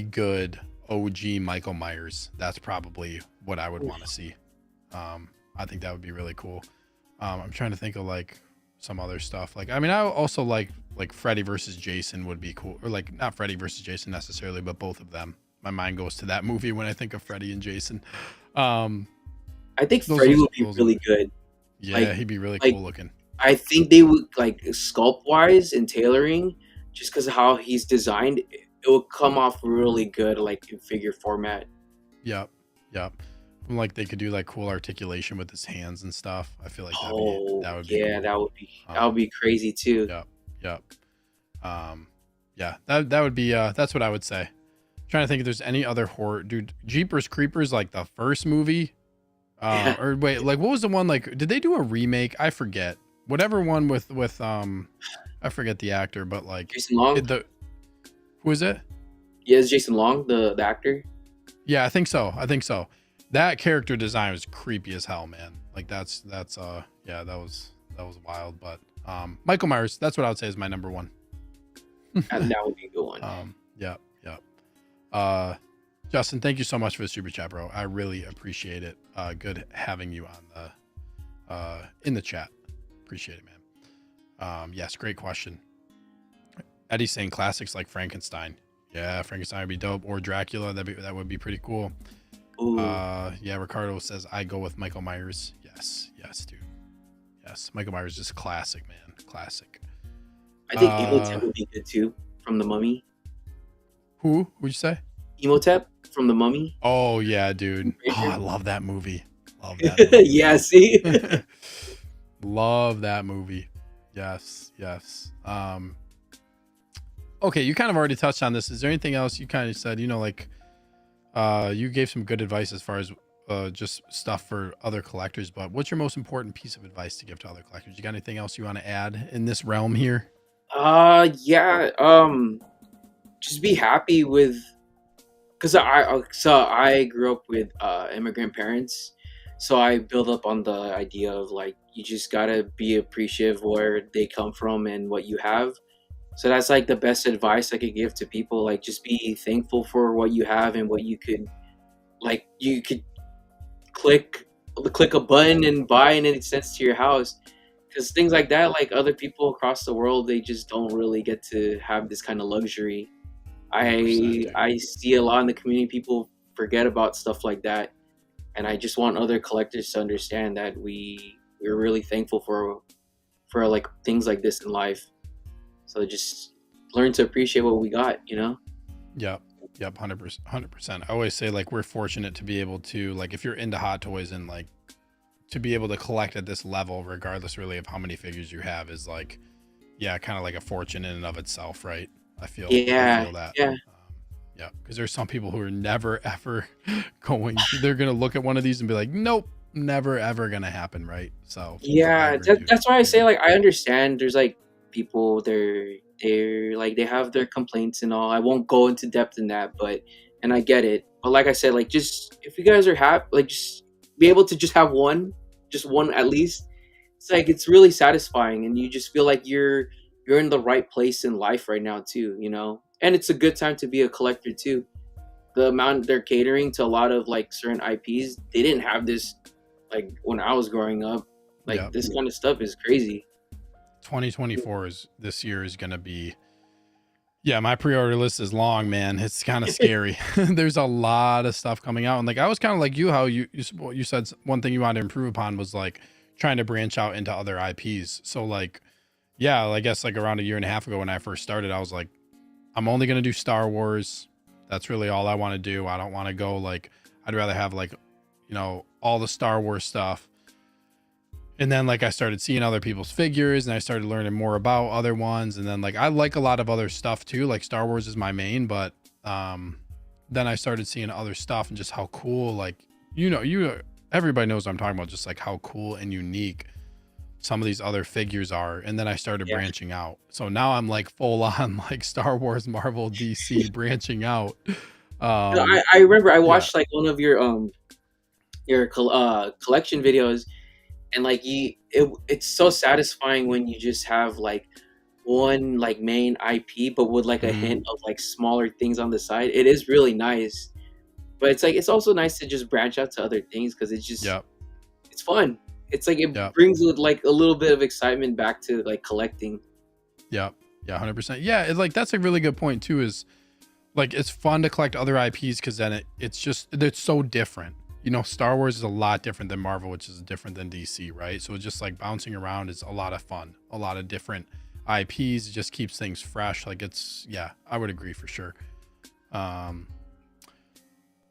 good OG Michael Myers, that's probably what I would want to see. I think that would be really cool. I'm trying to think of like some other stuff. Like, I mean, I also like Freddy versus Jason would be cool, or like not Freddy versus Jason necessarily, but both of them. My mind goes to that movie when I think of Freddy and Jason. Um, I think those Freddy those would be those really would, good. yeah, Like he'd be really like cool looking. I think they would like sculpt wise and tailoring, just because of how he's designed, it would come off really good, like in figure format. Yep, yep. Like they could do like cool articulation with his hands and stuff. I feel like Oh that would be yeah, cool. that would Um, be crazy too. yep, yep. Um, yeah, that would be that's what I would say. Trying to think if there's any other horror, dude. Jeepers Creepers, like the first movie. Yeah, Or wait, like what was the one? Like, did they do a remake? I forget. Whatever one with I forget the actor, but like Jason Long. the who is it? Yeah, it's Jason Long, the actor. Yeah, I think so. I think so. That character design was creepy as hell, man. Like that's yeah, that was wild. But Michael Myers, that's what I would say is my number one. That would be a good one. Yeah, yeah. Uh, Justin, thank you so much for the super chat, bro. I really appreciate it. Good having you on the in the chat. Appreciate it, man. Yes, great question. Eddie's saying classics like Frankenstein. Yeah, Frankenstein would be dope, or Dracula. That would be pretty cool. Ooh, Yeah, Ricardo says I go with Michael Myers. Yes, dude. Yes, Michael Myers is classic, man. Classic. I think Uh, Emotep would be good too, from the Mummy. who'd you say? Emotep from the Mummy. Oh yeah, dude. Oh, I Raider. love that movie. Love that movie. Yeah, see. Love that movie. Yes, yes. Okay, you kind of already touched on this. Is there anything else you kind of said, like you gave some good advice as far as just stuff for other collectors, but what's your most important piece of advice to give to other collectors? You got anything else you want to add in this realm here? Yeah. Just be happy with, because I grew up with immigrant parents, so I build up on the idea of like you just gotta be appreciative where they come from and what you have. So that's like the best advice I could give to people. Like just be thankful for what you have and what you could, like you could click click a button and buy and it sends to your house. Because things like that, like other people across the world, they just don't really get to have this kind of luxury. 100%, I dude. I see a lot in the community, people forget about stuff like that, and I just want other collectors to understand that we're really thankful for like things like this in life. So just learn to appreciate what we got, you know? Yep. Yep. 100%. 100%. I always say like we're fortunate to be able to, like, if you're into Hot Toys and like to be able to collect at this level, regardless really of how many figures you have, is like, yeah, kind of like a fortune in and of itself, right? I Yeah, feel that. yeah, Yeah, because there's some people who are never ever they're gonna look at one of these and be like, nope, never ever gonna happen, right? So I yeah. agree, dude. That's why I I say agree. like I understand. There's like people they're like they have their complaints and all. I won't go into depth in that, but and I get it. But like I said, like just if you guys are happy, like just be able to just have one, just one at least. It's like it's really satisfying, and you just feel like you're in the right place in life right now too. You know, and it's a good time to be a collector too. The amount they're catering to a lot of like certain IPs, they didn't have this like when I was growing up. Like Yeah, this kind of stuff is crazy. 2024 is this year is gonna be. Yeah, my pre-order list is long, man. It's kind of scary. There's a lot of stuff coming out, and like I was kind of like you, how you said one thing you wanted to improve upon was like trying to branch out into other IPs. So like, yeah, I guess like around a year and a half ago when I first started, I was like, I'm only gonna do Star Wars, That's really all I want to do. I don't want to go like, I'd rather have like, all the Star Wars stuff. And then like I started seeing other people's figures and I started learning more about other ones. And then like I like a lot of other stuff too. Like Star Wars is my main, but then I started seeing other stuff and just how cool, like, everybody knows what I'm talking about, just like how cool and unique some of these other figures are. And then I started Yeah. branching out. So now I'm like full on like Star Wars, Marvel, DC branching out. No, Um, I remember I yeah. watched like one of your collection videos, and like it's so satisfying when you just have like one like main IP, but with like a Hmm. hint of like smaller things on the side. It is really nice, but it's like it's also nice to just branch out to other things because Yep. it's fun. It's like it Yep. brings like a little bit of excitement back to like collecting. Yep. Yeah. 100%. Yeah. Like, that's a really good point too, is like, it's fun to collect other IPs because then it's so different. Star Wars is a lot different than Marvel, which is different than DC, right? So it's just like bouncing around is a lot of fun, a lot of different IPs. It just keeps things fresh. Like, yeah, I would agree for sure. Um,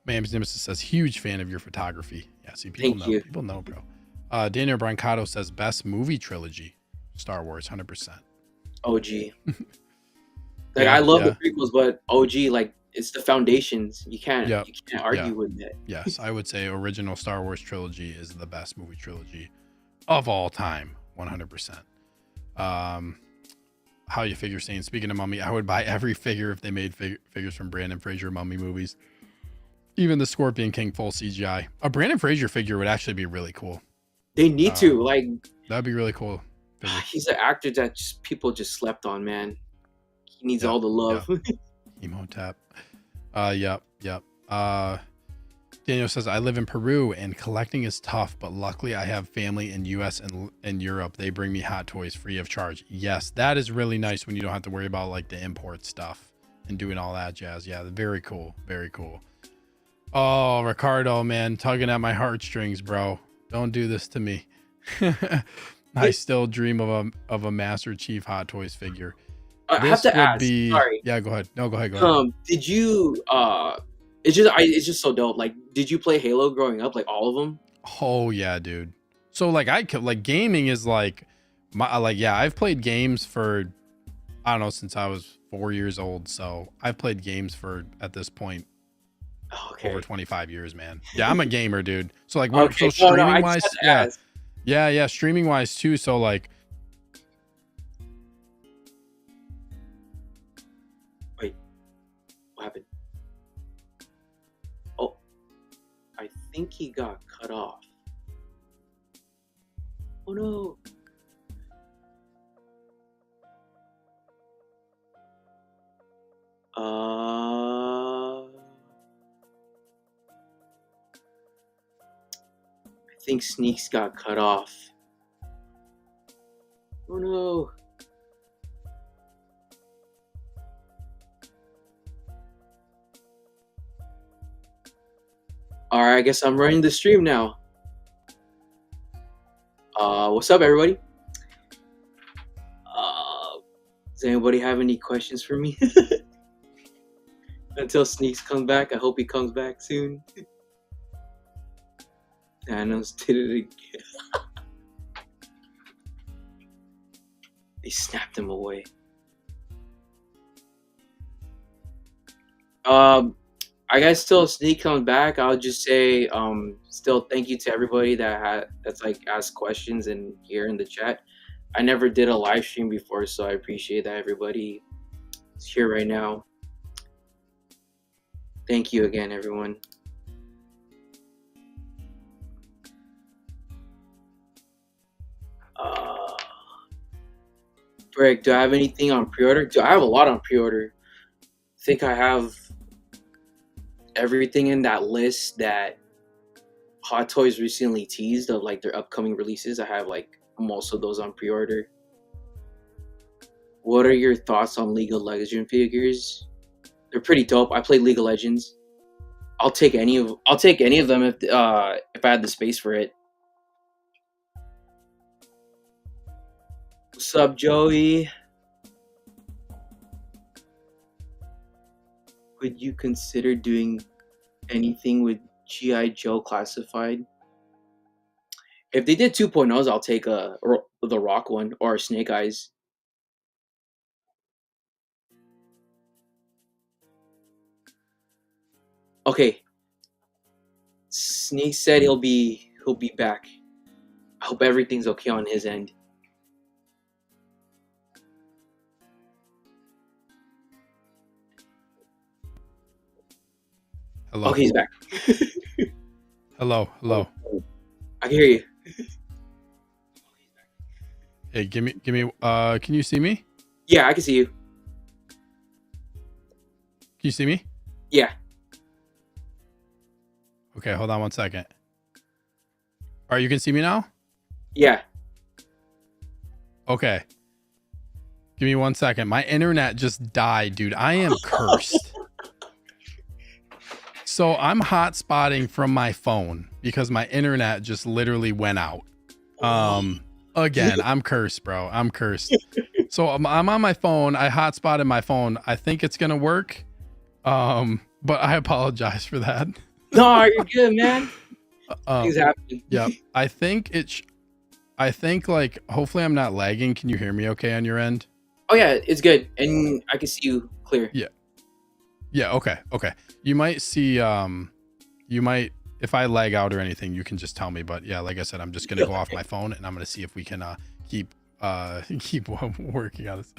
Mams Nemesis says, huge fan of your photography. Yeah, see, Thank you. people know, bro. Daniel Brancato says, best movie trilogy, Star Wars, 100%. OG. Like I Yeah, love the yeah, prequels, but OG like it's the foundations. yep, You can't yeah. argue with that. Yes, I would say original Star Wars trilogy is the best movie trilogy of all time, 100%. Um, how you figure saying, speaking of Mummy, I would buy every figure if they made figures from Brandon Fraser Mummy movies. Even the Scorpion King full CGI. A Brandon Fraser figure would actually be really cool. They need to Um, like that'd be really cool figure. he's an actor that people just slept on, man. He needs Yep, all the love. yep. Emo tap. Yep, yep. Daniel says, I live in Peru and collecting is tough, but luckily I have family in US and Europe. They bring me hot toys free of charge. Yes, that is really nice when you don't have to worry about like the import stuff and doing all that jazz. Yeah, very cool. Very cool. Oh, Ricardo, man, tugging at my heartstrings, bro. Don't do this to me. I still dream of a Master Chief Hot Toys figure. I have This to would ask. be, Sorry. yeah, go ahead. No, go ahead. Go ahead. Did you it's just so dope. Like, did you play Halo growing up? Like all of them? Oh yeah, dude. So like I could like gaming is like my like yeah, I've played games for I don't know since I was 4 years old. So I've played games for at this point Oh, over okay. 25 years, man. Yeah, I'm a gamer, dude. So like Okay. so No, streaming I just had wise, to yeah. ask. Yeah, yeah, streaming wise too. So like Wait, what happened? Oh, I think he got cut off. Oh no. I think Sneaks got cut off. Oh no. Alright, I guess I'm running the stream now. What's up, everybody? Does anybody have any questions for me? Until Sneaks comes back, I hope he comes back soon. Thanos did it again. They snapped him away. I guess till Sneak comes back, I'll just say still thank you to everybody that's like asked questions and here in the chat. I never did a live stream before, so I appreciate that everybody is here right now. Thank you again, everyone. Greg, do I have anything on pre-order? I have a lot on pre-order. I think I have everything in that list that Hot Toys recently teased of like their upcoming releases. I have like most of those on pre-order. What are your thoughts on League of Legends figures? They're pretty dope. I play League of Legends. I'll take any of them if I had the space for it. What's up, Joey? With would you consider doing anything with GI Joe Classified? If they did 2.0s, I'll take the Rock one or Snake Eyes. Okay, Snake said he'll be back. I hope everything's okay on his end. Hello. Okay, he's back. Hello. Hello. I can hear you. Hey, give me. Can you see me? Yeah, I can see you. Can you see me? Yeah. Okay, hold on one second. All right, you can see me now? Yeah. Okay. Give me 1 second. My internet just died, dude. I am cursed. So I'm hotspotting from my phone because my internet just literally went out. Again, I'm cursed, bro. I'm cursed. So I'm on my phone. I hotspotted my phone. I think it's gonna work. But I apologize for that. No, you're good, man. Things happen. Yeah, I think like hopefully I'm not lagging. Can you hear me okay on your end? Oh yeah, it's good, and I can see you clear. Yeah, okay. You might see if I lag out or anything, you can just tell me. But yeah, like I said, I'm just gonna go off my phone and I'm gonna see if we can keep working on this.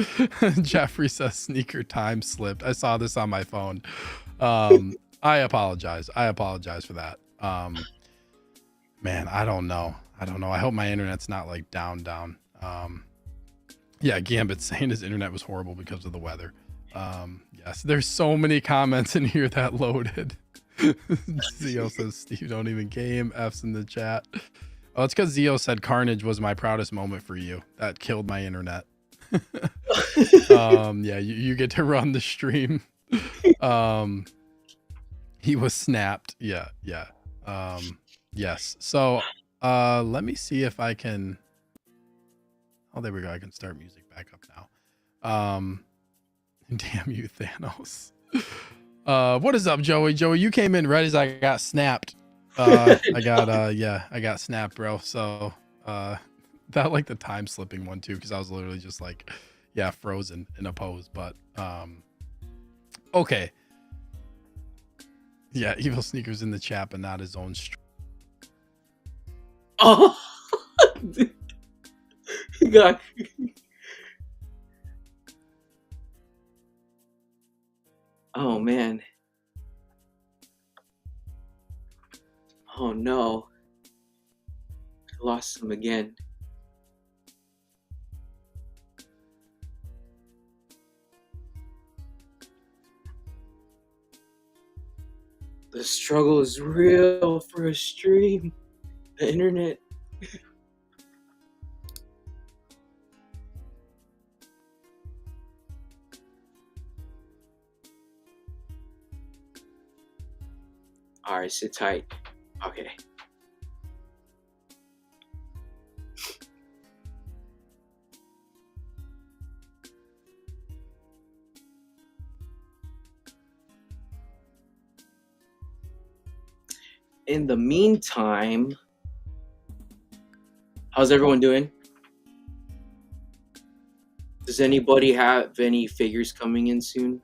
Jeffrey says sneaker time slipped. I saw this on my phone. I apologize for that. Man, I don't know. I hope my internet's not like down. Yeah, Gambit saying his internet was horrible because of the weather. Yes, there's so many comments in here that loaded. Zio says Steve don't even game. F's in the chat. Oh, it's because Zio said Carnage was my proudest moment for you. That killed my internet. Yeah, you get to run the stream. He was snapped. Yeah. Yes. So let me see if I can. Oh, there we go. I can start music back up now. Damn you, Thanos. What is up, Joey? Joey, you came in right as I got snapped. I got snapped, bro. So that like the time slipping one too, because I was literally just like, yeah, frozen in a pose. But okay. Yeah, Evil Sneakers in the chat, but not his own stream. Oh, God. Oh man. Oh no. I lost him again. The struggle is real for a stream. The internet. All right, sit tight. Okay. In the meantime, how's everyone doing? Does anybody have any figures coming in soon?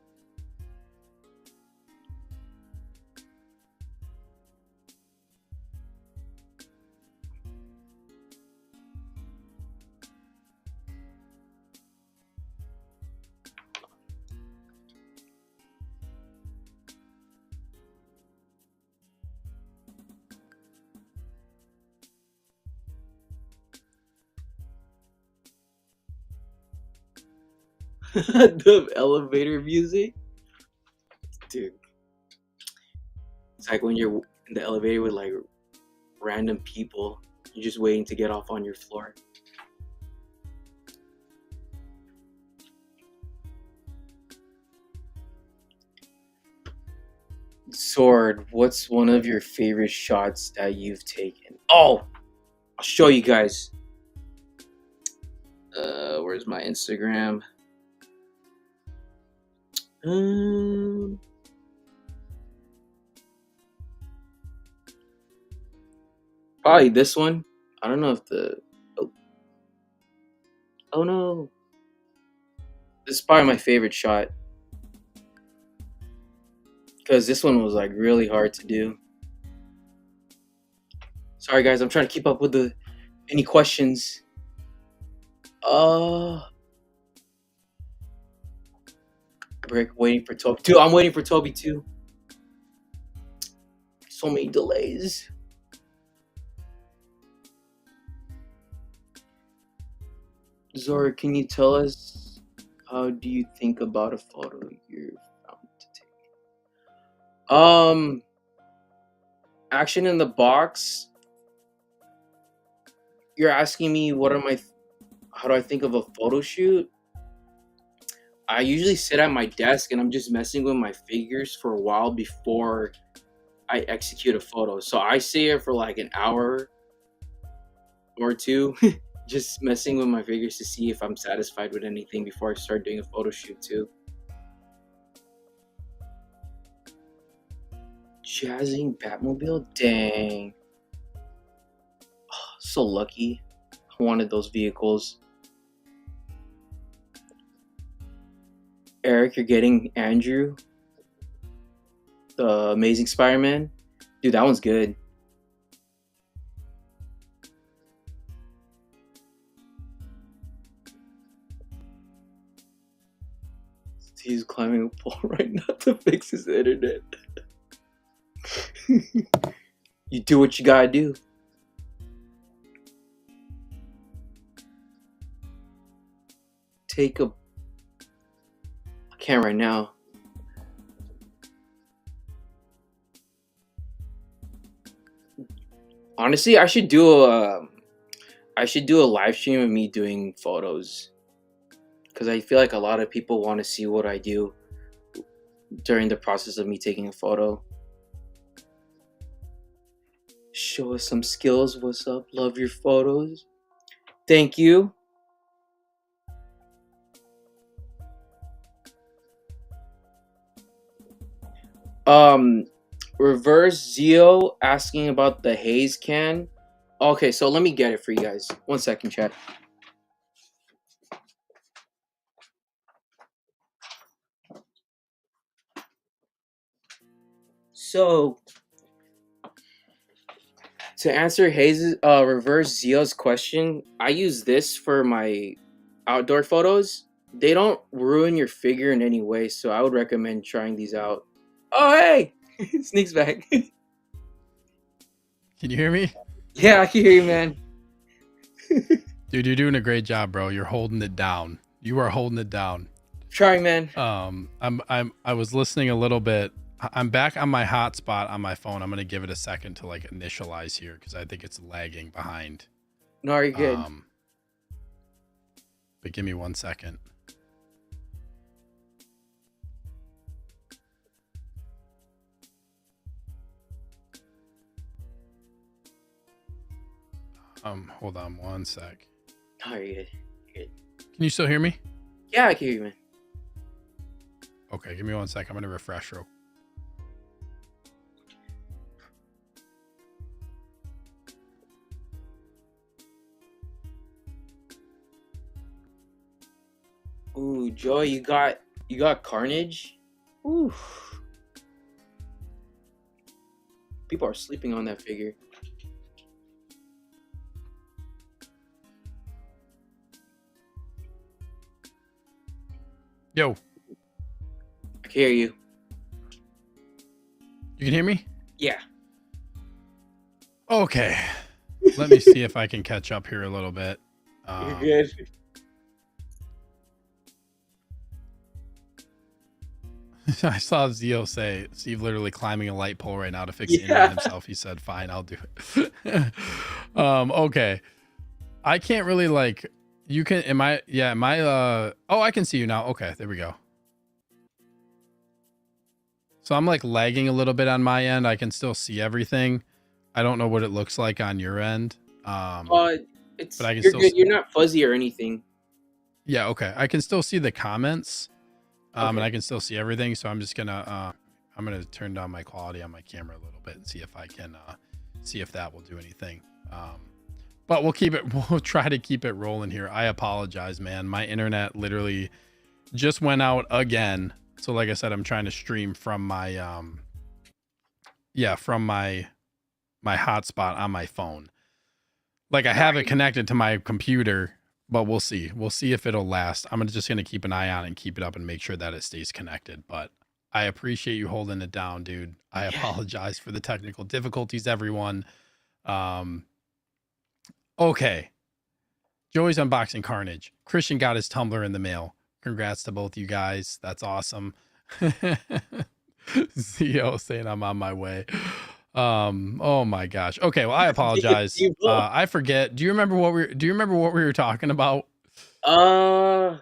The elevator music? Dude. It's like when you're in the elevator with like random people. You're just waiting to get off on your floor. Sword, what's one of your favorite shots that you've taken? Oh, I'll show you guys. Where's my Instagram? Probably this one. I don't know if the. Oh, oh no. This is probably my favorite shot because this one was like really hard to do. Sorry guys, I'm trying to keep up with the any questions. Uh, break waiting for Toby. Dude, I'm waiting for Toby too. So many delays. Zora, can you tell us how do you think about a photo you're found to take? Action in the box. You're asking me what are my how do I think of a photo shoot? I usually sit at my desk and I'm just messing with my figures for a while before I execute a photo. So I sit here for like an hour or two, just messing with my figures to see if I'm satisfied with anything before I start doing a photo shoot too. Jazzing Batmobile? Dang. Oh, so lucky. I wanted those vehicles. Eric, you're getting Andrew, the Amazing Spider-Man. Dude, that one's good. He's climbing a pole right now to fix his internet. You do what you gotta do. Take a... I can't right now. Honestly, I should do a live stream of me doing photos. Because I feel like a lot of people want to see what I do during the process of me taking a photo. Show us some skills. What's up? Love your photos. Thank you. Reverse Zeo asking about the haze can. Okay, so let me get it for you guys. 1 second, chat. So to answer Hayes' reverse Zeo's question, I use this for my outdoor photos. They don't ruin your figure in any way, so I would recommend trying these out. Oh hey, sneaks back. Can you hear me? Yeah, I can hear you, man. Dude, you're doing a great job, bro. You're holding it down. You are holding it down. Trying, man. I was listening a little bit. I'm back on my hotspot on my phone. I'm gonna give it a second to like initialize here because I think it's lagging behind. No, you're good. But give me 1 second. Hold on 1 sec. No, you're good. You're good. Can you still hear me? Yeah, I can hear you, man. Okay, give me 1 sec. I'm gonna refresh real. Ooh, Joy, you got Carnage. Ooh. People are sleeping on that figure. Yo, I can hear you. you can hear me? Yeah. Okay. Let me see if I can catch up here a little bit. You're good. I saw Zeo say Steve literally climbing a light pole right now to fix the internet himself. He said, "Fine, I'll do it." Okay. I can't really like. You can. Am I? Yeah. Am I? Oh, I can see you now. Okay, there we go. So I'm like lagging a little bit on my end. I can still see everything. I don't know what it looks like on your end. It's. But I can You're still. good. You're not fuzzy or anything. Yeah. Okay. I can still see the comments. Okay. And I can still see everything. So I'm just gonna I'm gonna turn down my quality on my camera a little bit and see if I can see if that will do anything. Um, but we'll keep it. We'll try to keep it rolling here. I apologize, man. My internet literally just went out again. So like I said, I'm trying to stream from my from my hotspot on my phone. Like I have it Nice. connected to my computer, but we'll see. We'll see if it'll last. I'm just gonna keep an eye on it and keep it up and make sure that it stays connected. But I appreciate you holding it down, dude. I Yeah. apologize for the technical difficulties, everyone. Um, okay. Joey's unboxing Carnage. Christian got his Tumblr in the mail. Congrats to both you guys. That's awesome. CEO saying I'm on my way. Oh my gosh. Okay, well I apologize. You both. I forget. Do you remember what we were talking about? Uh,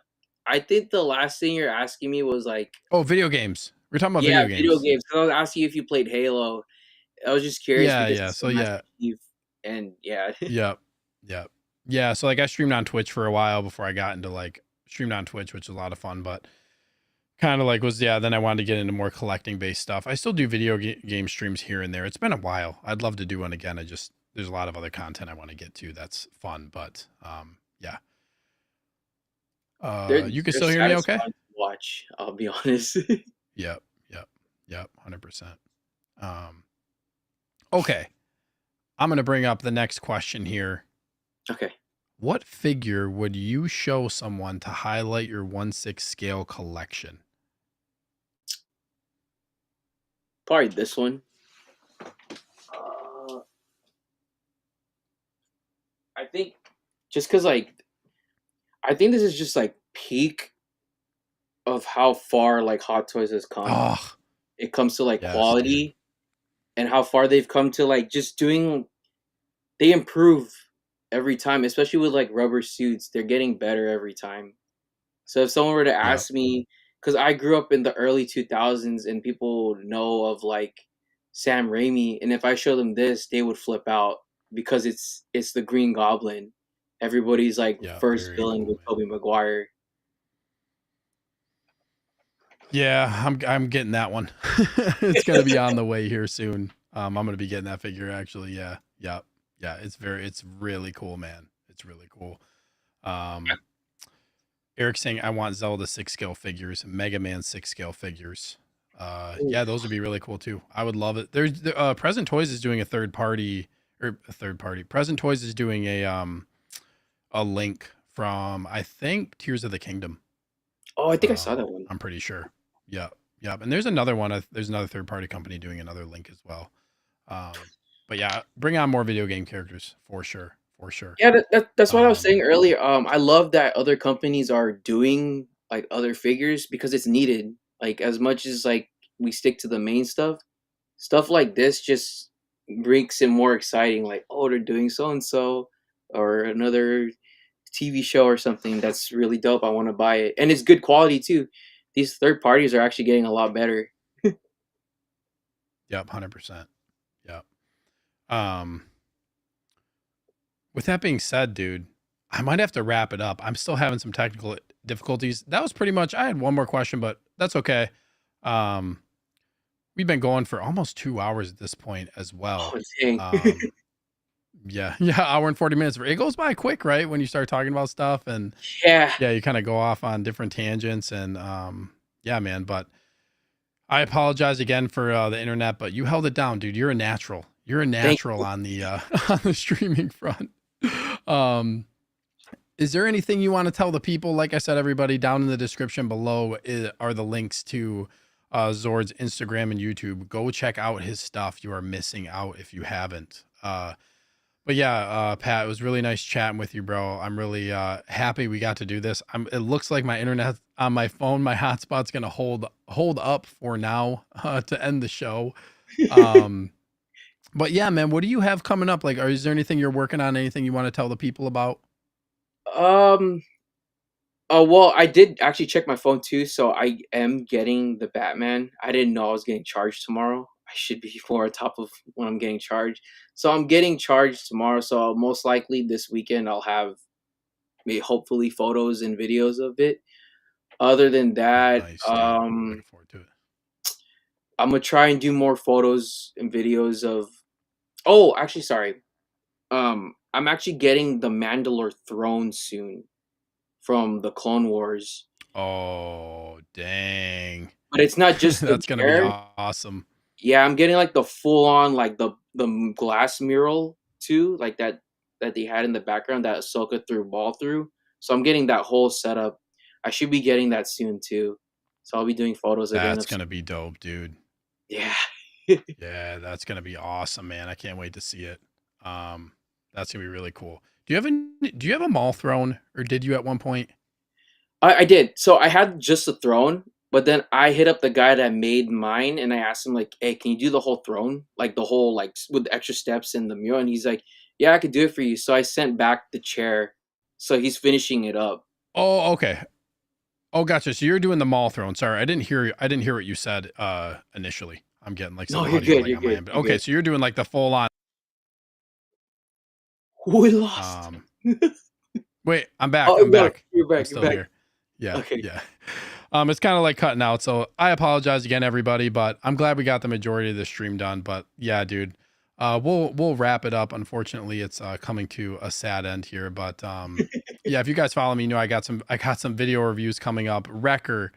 I think the last thing you're asking me was like, Oh, video games. We're talking about yeah, video video games. games. 'Cause I was asking you if you played Halo. I was just curious Yeah, because yeah. it's So a Master yeah. Chief, and yeah, Yep. Yep. Yeah, so like I streamed on Twitch for a while before I got into like streamed on Twitch, which was a lot of fun, but kind of like was then I wanted to get into more collecting based stuff. I still do game streams here and there. It's been a while. I'd love to do one again. I just there's a lot of other content I want to get to that's fun, but yeah. they're You can they're still hear me okay? satisfying to watch. I'll be honest. Yep. Yep. Yep. 100%. Um okay. I'm going to bring up the next question here. Okay. What figure would you show someone to highlight your 1/6 scale collection? Probably this one. Uh, I think just because like I think this is just like peak of how far like Hot Toys has come. Oh, It comes to like yes, dude. quality and how far they've come to like just doing. They improve every time, especially with like rubber suits. They're getting better every time. So if someone were to Yep. ask me, because I grew up in the early 2000s and people know of like Sam Raimi, and if I show them this, they would flip out because it's the Green Goblin. Everybody's like Yeah, first very villain cool, with man. Tobey Maguire. Yeah, I'm getting that one. It's gonna be on the way here soon. I'm gonna be getting that figure actually. Yeah, yeah, yeah. It's really cool, man. It's really cool. Um, Eric saying I want Zelda 6 scale figures, Mega Man 6 scale figures. Yeah, those would be really cool too. I would love it. There's Present Toys is doing a third party or a third party. Present Toys is doing a link from I think Tears of the Kingdom. Oh, I think I saw that one. I'm pretty sure. Yeah, yeah. And there's another one. There's another third party company doing another link as well. But yeah, bring on more video game characters for sure, for sure. Yeah, that's what I was Um, saying earlier. I love that other companies are doing like other figures because it's needed. Like as much as like we stick to the main stuff, stuff like this just makes it more exciting. Like, oh, they're doing so and so, or another TV show or something that's really dope. I want to buy it, and it's good quality too. These third parties are actually getting a lot better. yep, 100%. Yep. Um, with that being said, dude, I might have to wrap it up. I'm still having some technical difficulties. That was pretty much. I had one more question, but that's okay. Um, we've been going for almost 2 hours at this point as well. Oh dang! Um, yeah, yeah, hour and 40 minutes. It goes by quick, right? When you start talking about stuff and Yeah, yeah, you kind of go off on different tangents and yeah, man. But I apologize again for the internet, but you held it down, dude. You're a natural. You're a thank natural you. on the on the streaming front. Um, is there anything you want to tell the people? Like I said, everybody down in the description below are the links to Zord's Instagram and YouTube. Go check out his stuff. You are missing out if you haven't. But yeah, Pat, it was really nice chatting with you, bro. I'm really happy we got to do this. It looks like my internet on my phone, my hotspot's gonna hold up for now to end the show. Um, but yeah, man, what do you have coming up? Like, is there anything you're working on? Anything you want to tell the people about? Um. Oh well, I did actually check my phone too, so I am getting the Batman. I didn't know I was getting charged tomorrow. I should be more on top of when I'm getting charged. So I'm getting charged tomorrow. So most likely this weekend I'll have maybe hopefully photos and videos of it. Other than that, Nice, dude. Looking forward to it. I'm gonna try and do more photos and videos of. Oh, actually, sorry. I'm actually getting the Mandalore throne soon from the Clone Wars. Oh, dang. But it's not just the That's gonna be chair. awesome. Yeah, I'm getting like the full on like the glass mural too, like that they had in the background that Ahsoka threw ball through. So I'm getting that whole setup. I should be getting that soon too. So I'll be doing photos again That's of gonna be dope, dude. yeah. Yeah, that's gonna be awesome, man. I can't wait to see it. Um, that's gonna be really cool. Do you have a mall throne, or did you at one point? I did. So I had just the throne, but then I hit up the guy that made mine and I asked him like, "Hey, can you do the whole throne? Like the whole like with the extra steps and the mural?" And he's like, "Yeah, I could do it for you." So I sent back the chair. So he's finishing it up. Oh, okay. Oh, gotcha. So you're doing the mall throne. Sorry, I didn't hear you. I didn't hear what you said initially. I'm getting like No, some you're audio good. like You're on my good. end. But You're okay, good. so you're doing like the full on. We lost. Um, Wait, I'm back. Oh I'm no, back. you're I'm back. You're still back. here. Yeah, Okay. yeah. It's kind of like cutting out, so I apologize again, everybody. But I'm glad we got the majority of the stream done. But yeah, dude, we'll wrap it up. Unfortunately, it's coming to a sad end here. But yeah, if you guys follow me, you know I got some video reviews coming up. Wrecker,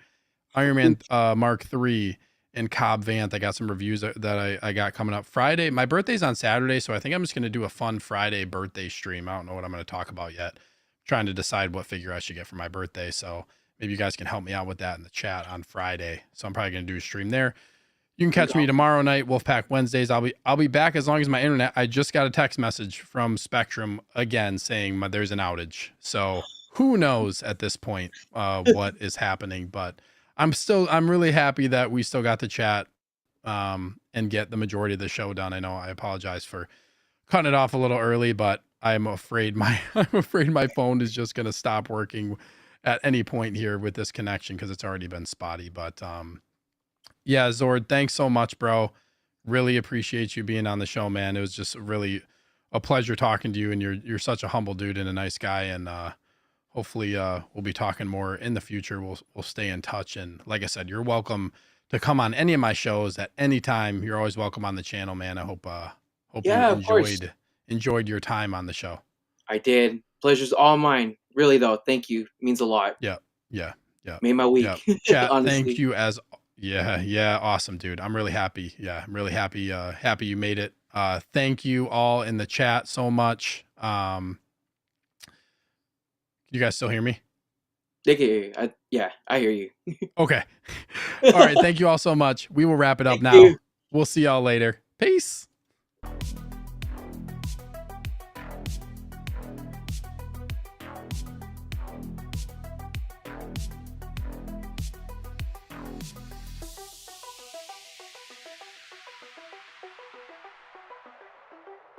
Iron Man Mark III, and Cobb Vanth. I got some reviews that I got coming up Friday. My birthday's on Saturday, so I think I'm just gonna do a fun Friday birthday stream. I don't know what I'm gonna talk about yet. Trying to decide what figure I should get for my birthday. So maybe you guys can help me out with that in the chat on Friday. So I'm probably gonna do a stream there. You can catch me tomorrow night, Wolfpack Wednesdays. I'll be back as long as my internet. I just got a text message from Spectrum again saying there's an outage. So who knows at this point what is happening, but I'm really happy that we still got to chat and get the majority of the show done. I know I apologize for cutting it off a little early, but I'm afraid my phone is just gonna stop working at any point here with this connection because it's already been spotty. But yeah, Zord, thanks so much, bro. Really appreciate you being on the show, man. It was just really a pleasure talking to you, and you're such a humble dude and a nice guy. And hopefully, we'll be talking more in the future. We'll stay in touch. And like I said, you're welcome to come on any of my shows at any time. You're always welcome on the channel, man. I hope you Yeah, of course. enjoyed your time on the show. I did. Pleasure's all mine. Really though. Thank you. Means a lot. Yeah, yeah, yeah, Made my yeah. week. Chat, thank Honestly. you as yeah, awesome, dude. I'm really happy. Yeah, I'm really happy. Happy you made it. Thank you all in the chat so much. You guys still hear me? They can hear you. Yeah, I hear you. Okay. All right. Thank you all so much. We will wrap it up Thank now. you. We'll see y'all later. Peace.